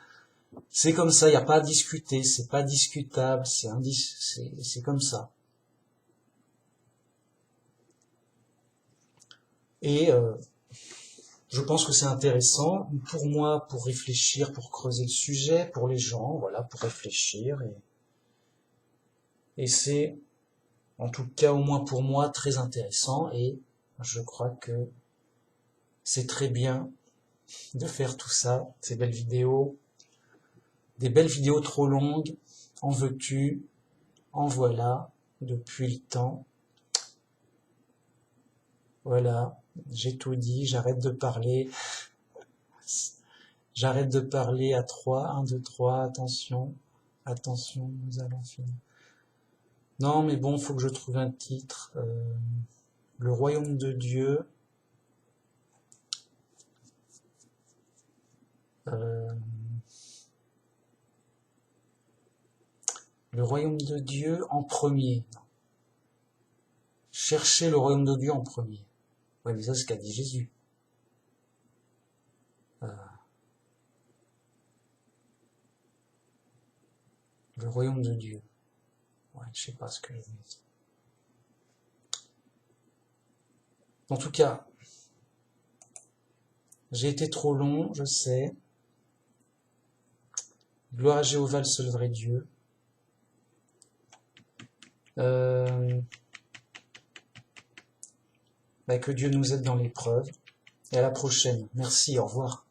comme ça, il n'y a pas à discuter, c'est pas discutable, c'est comme ça. Et je pense que c'est intéressant pour moi, pour réfléchir, pour creuser le sujet, pour les gens, voilà, pour réfléchir. Et c'est, en tout cas, au moins pour moi, très intéressant. Et je crois que c'est très bien de faire tout ça, ces belles vidéos. Des belles vidéos trop longues, en veux-tu, en voilà, depuis le temps. Voilà, j'ai tout dit, j'arrête de parler. J'arrête de parler à 3, 1, 2, 3, attention, attention, nous allons finir. Non, mais bon, faut que je trouve un titre. Le royaume de Dieu. Le royaume de Dieu en premier. Cherchez le royaume de Dieu en premier. Ouais, mais ça, c'est ce qu'a dit Jésus. Le royaume de Dieu. Ouais, je sais pas ce que je veux dire. En tout cas, j'ai été trop long, je sais. Gloire à Jéhovah, le seul vrai Dieu. Que Dieu nous aide dans l'épreuve. Et à la prochaine. Merci, au revoir.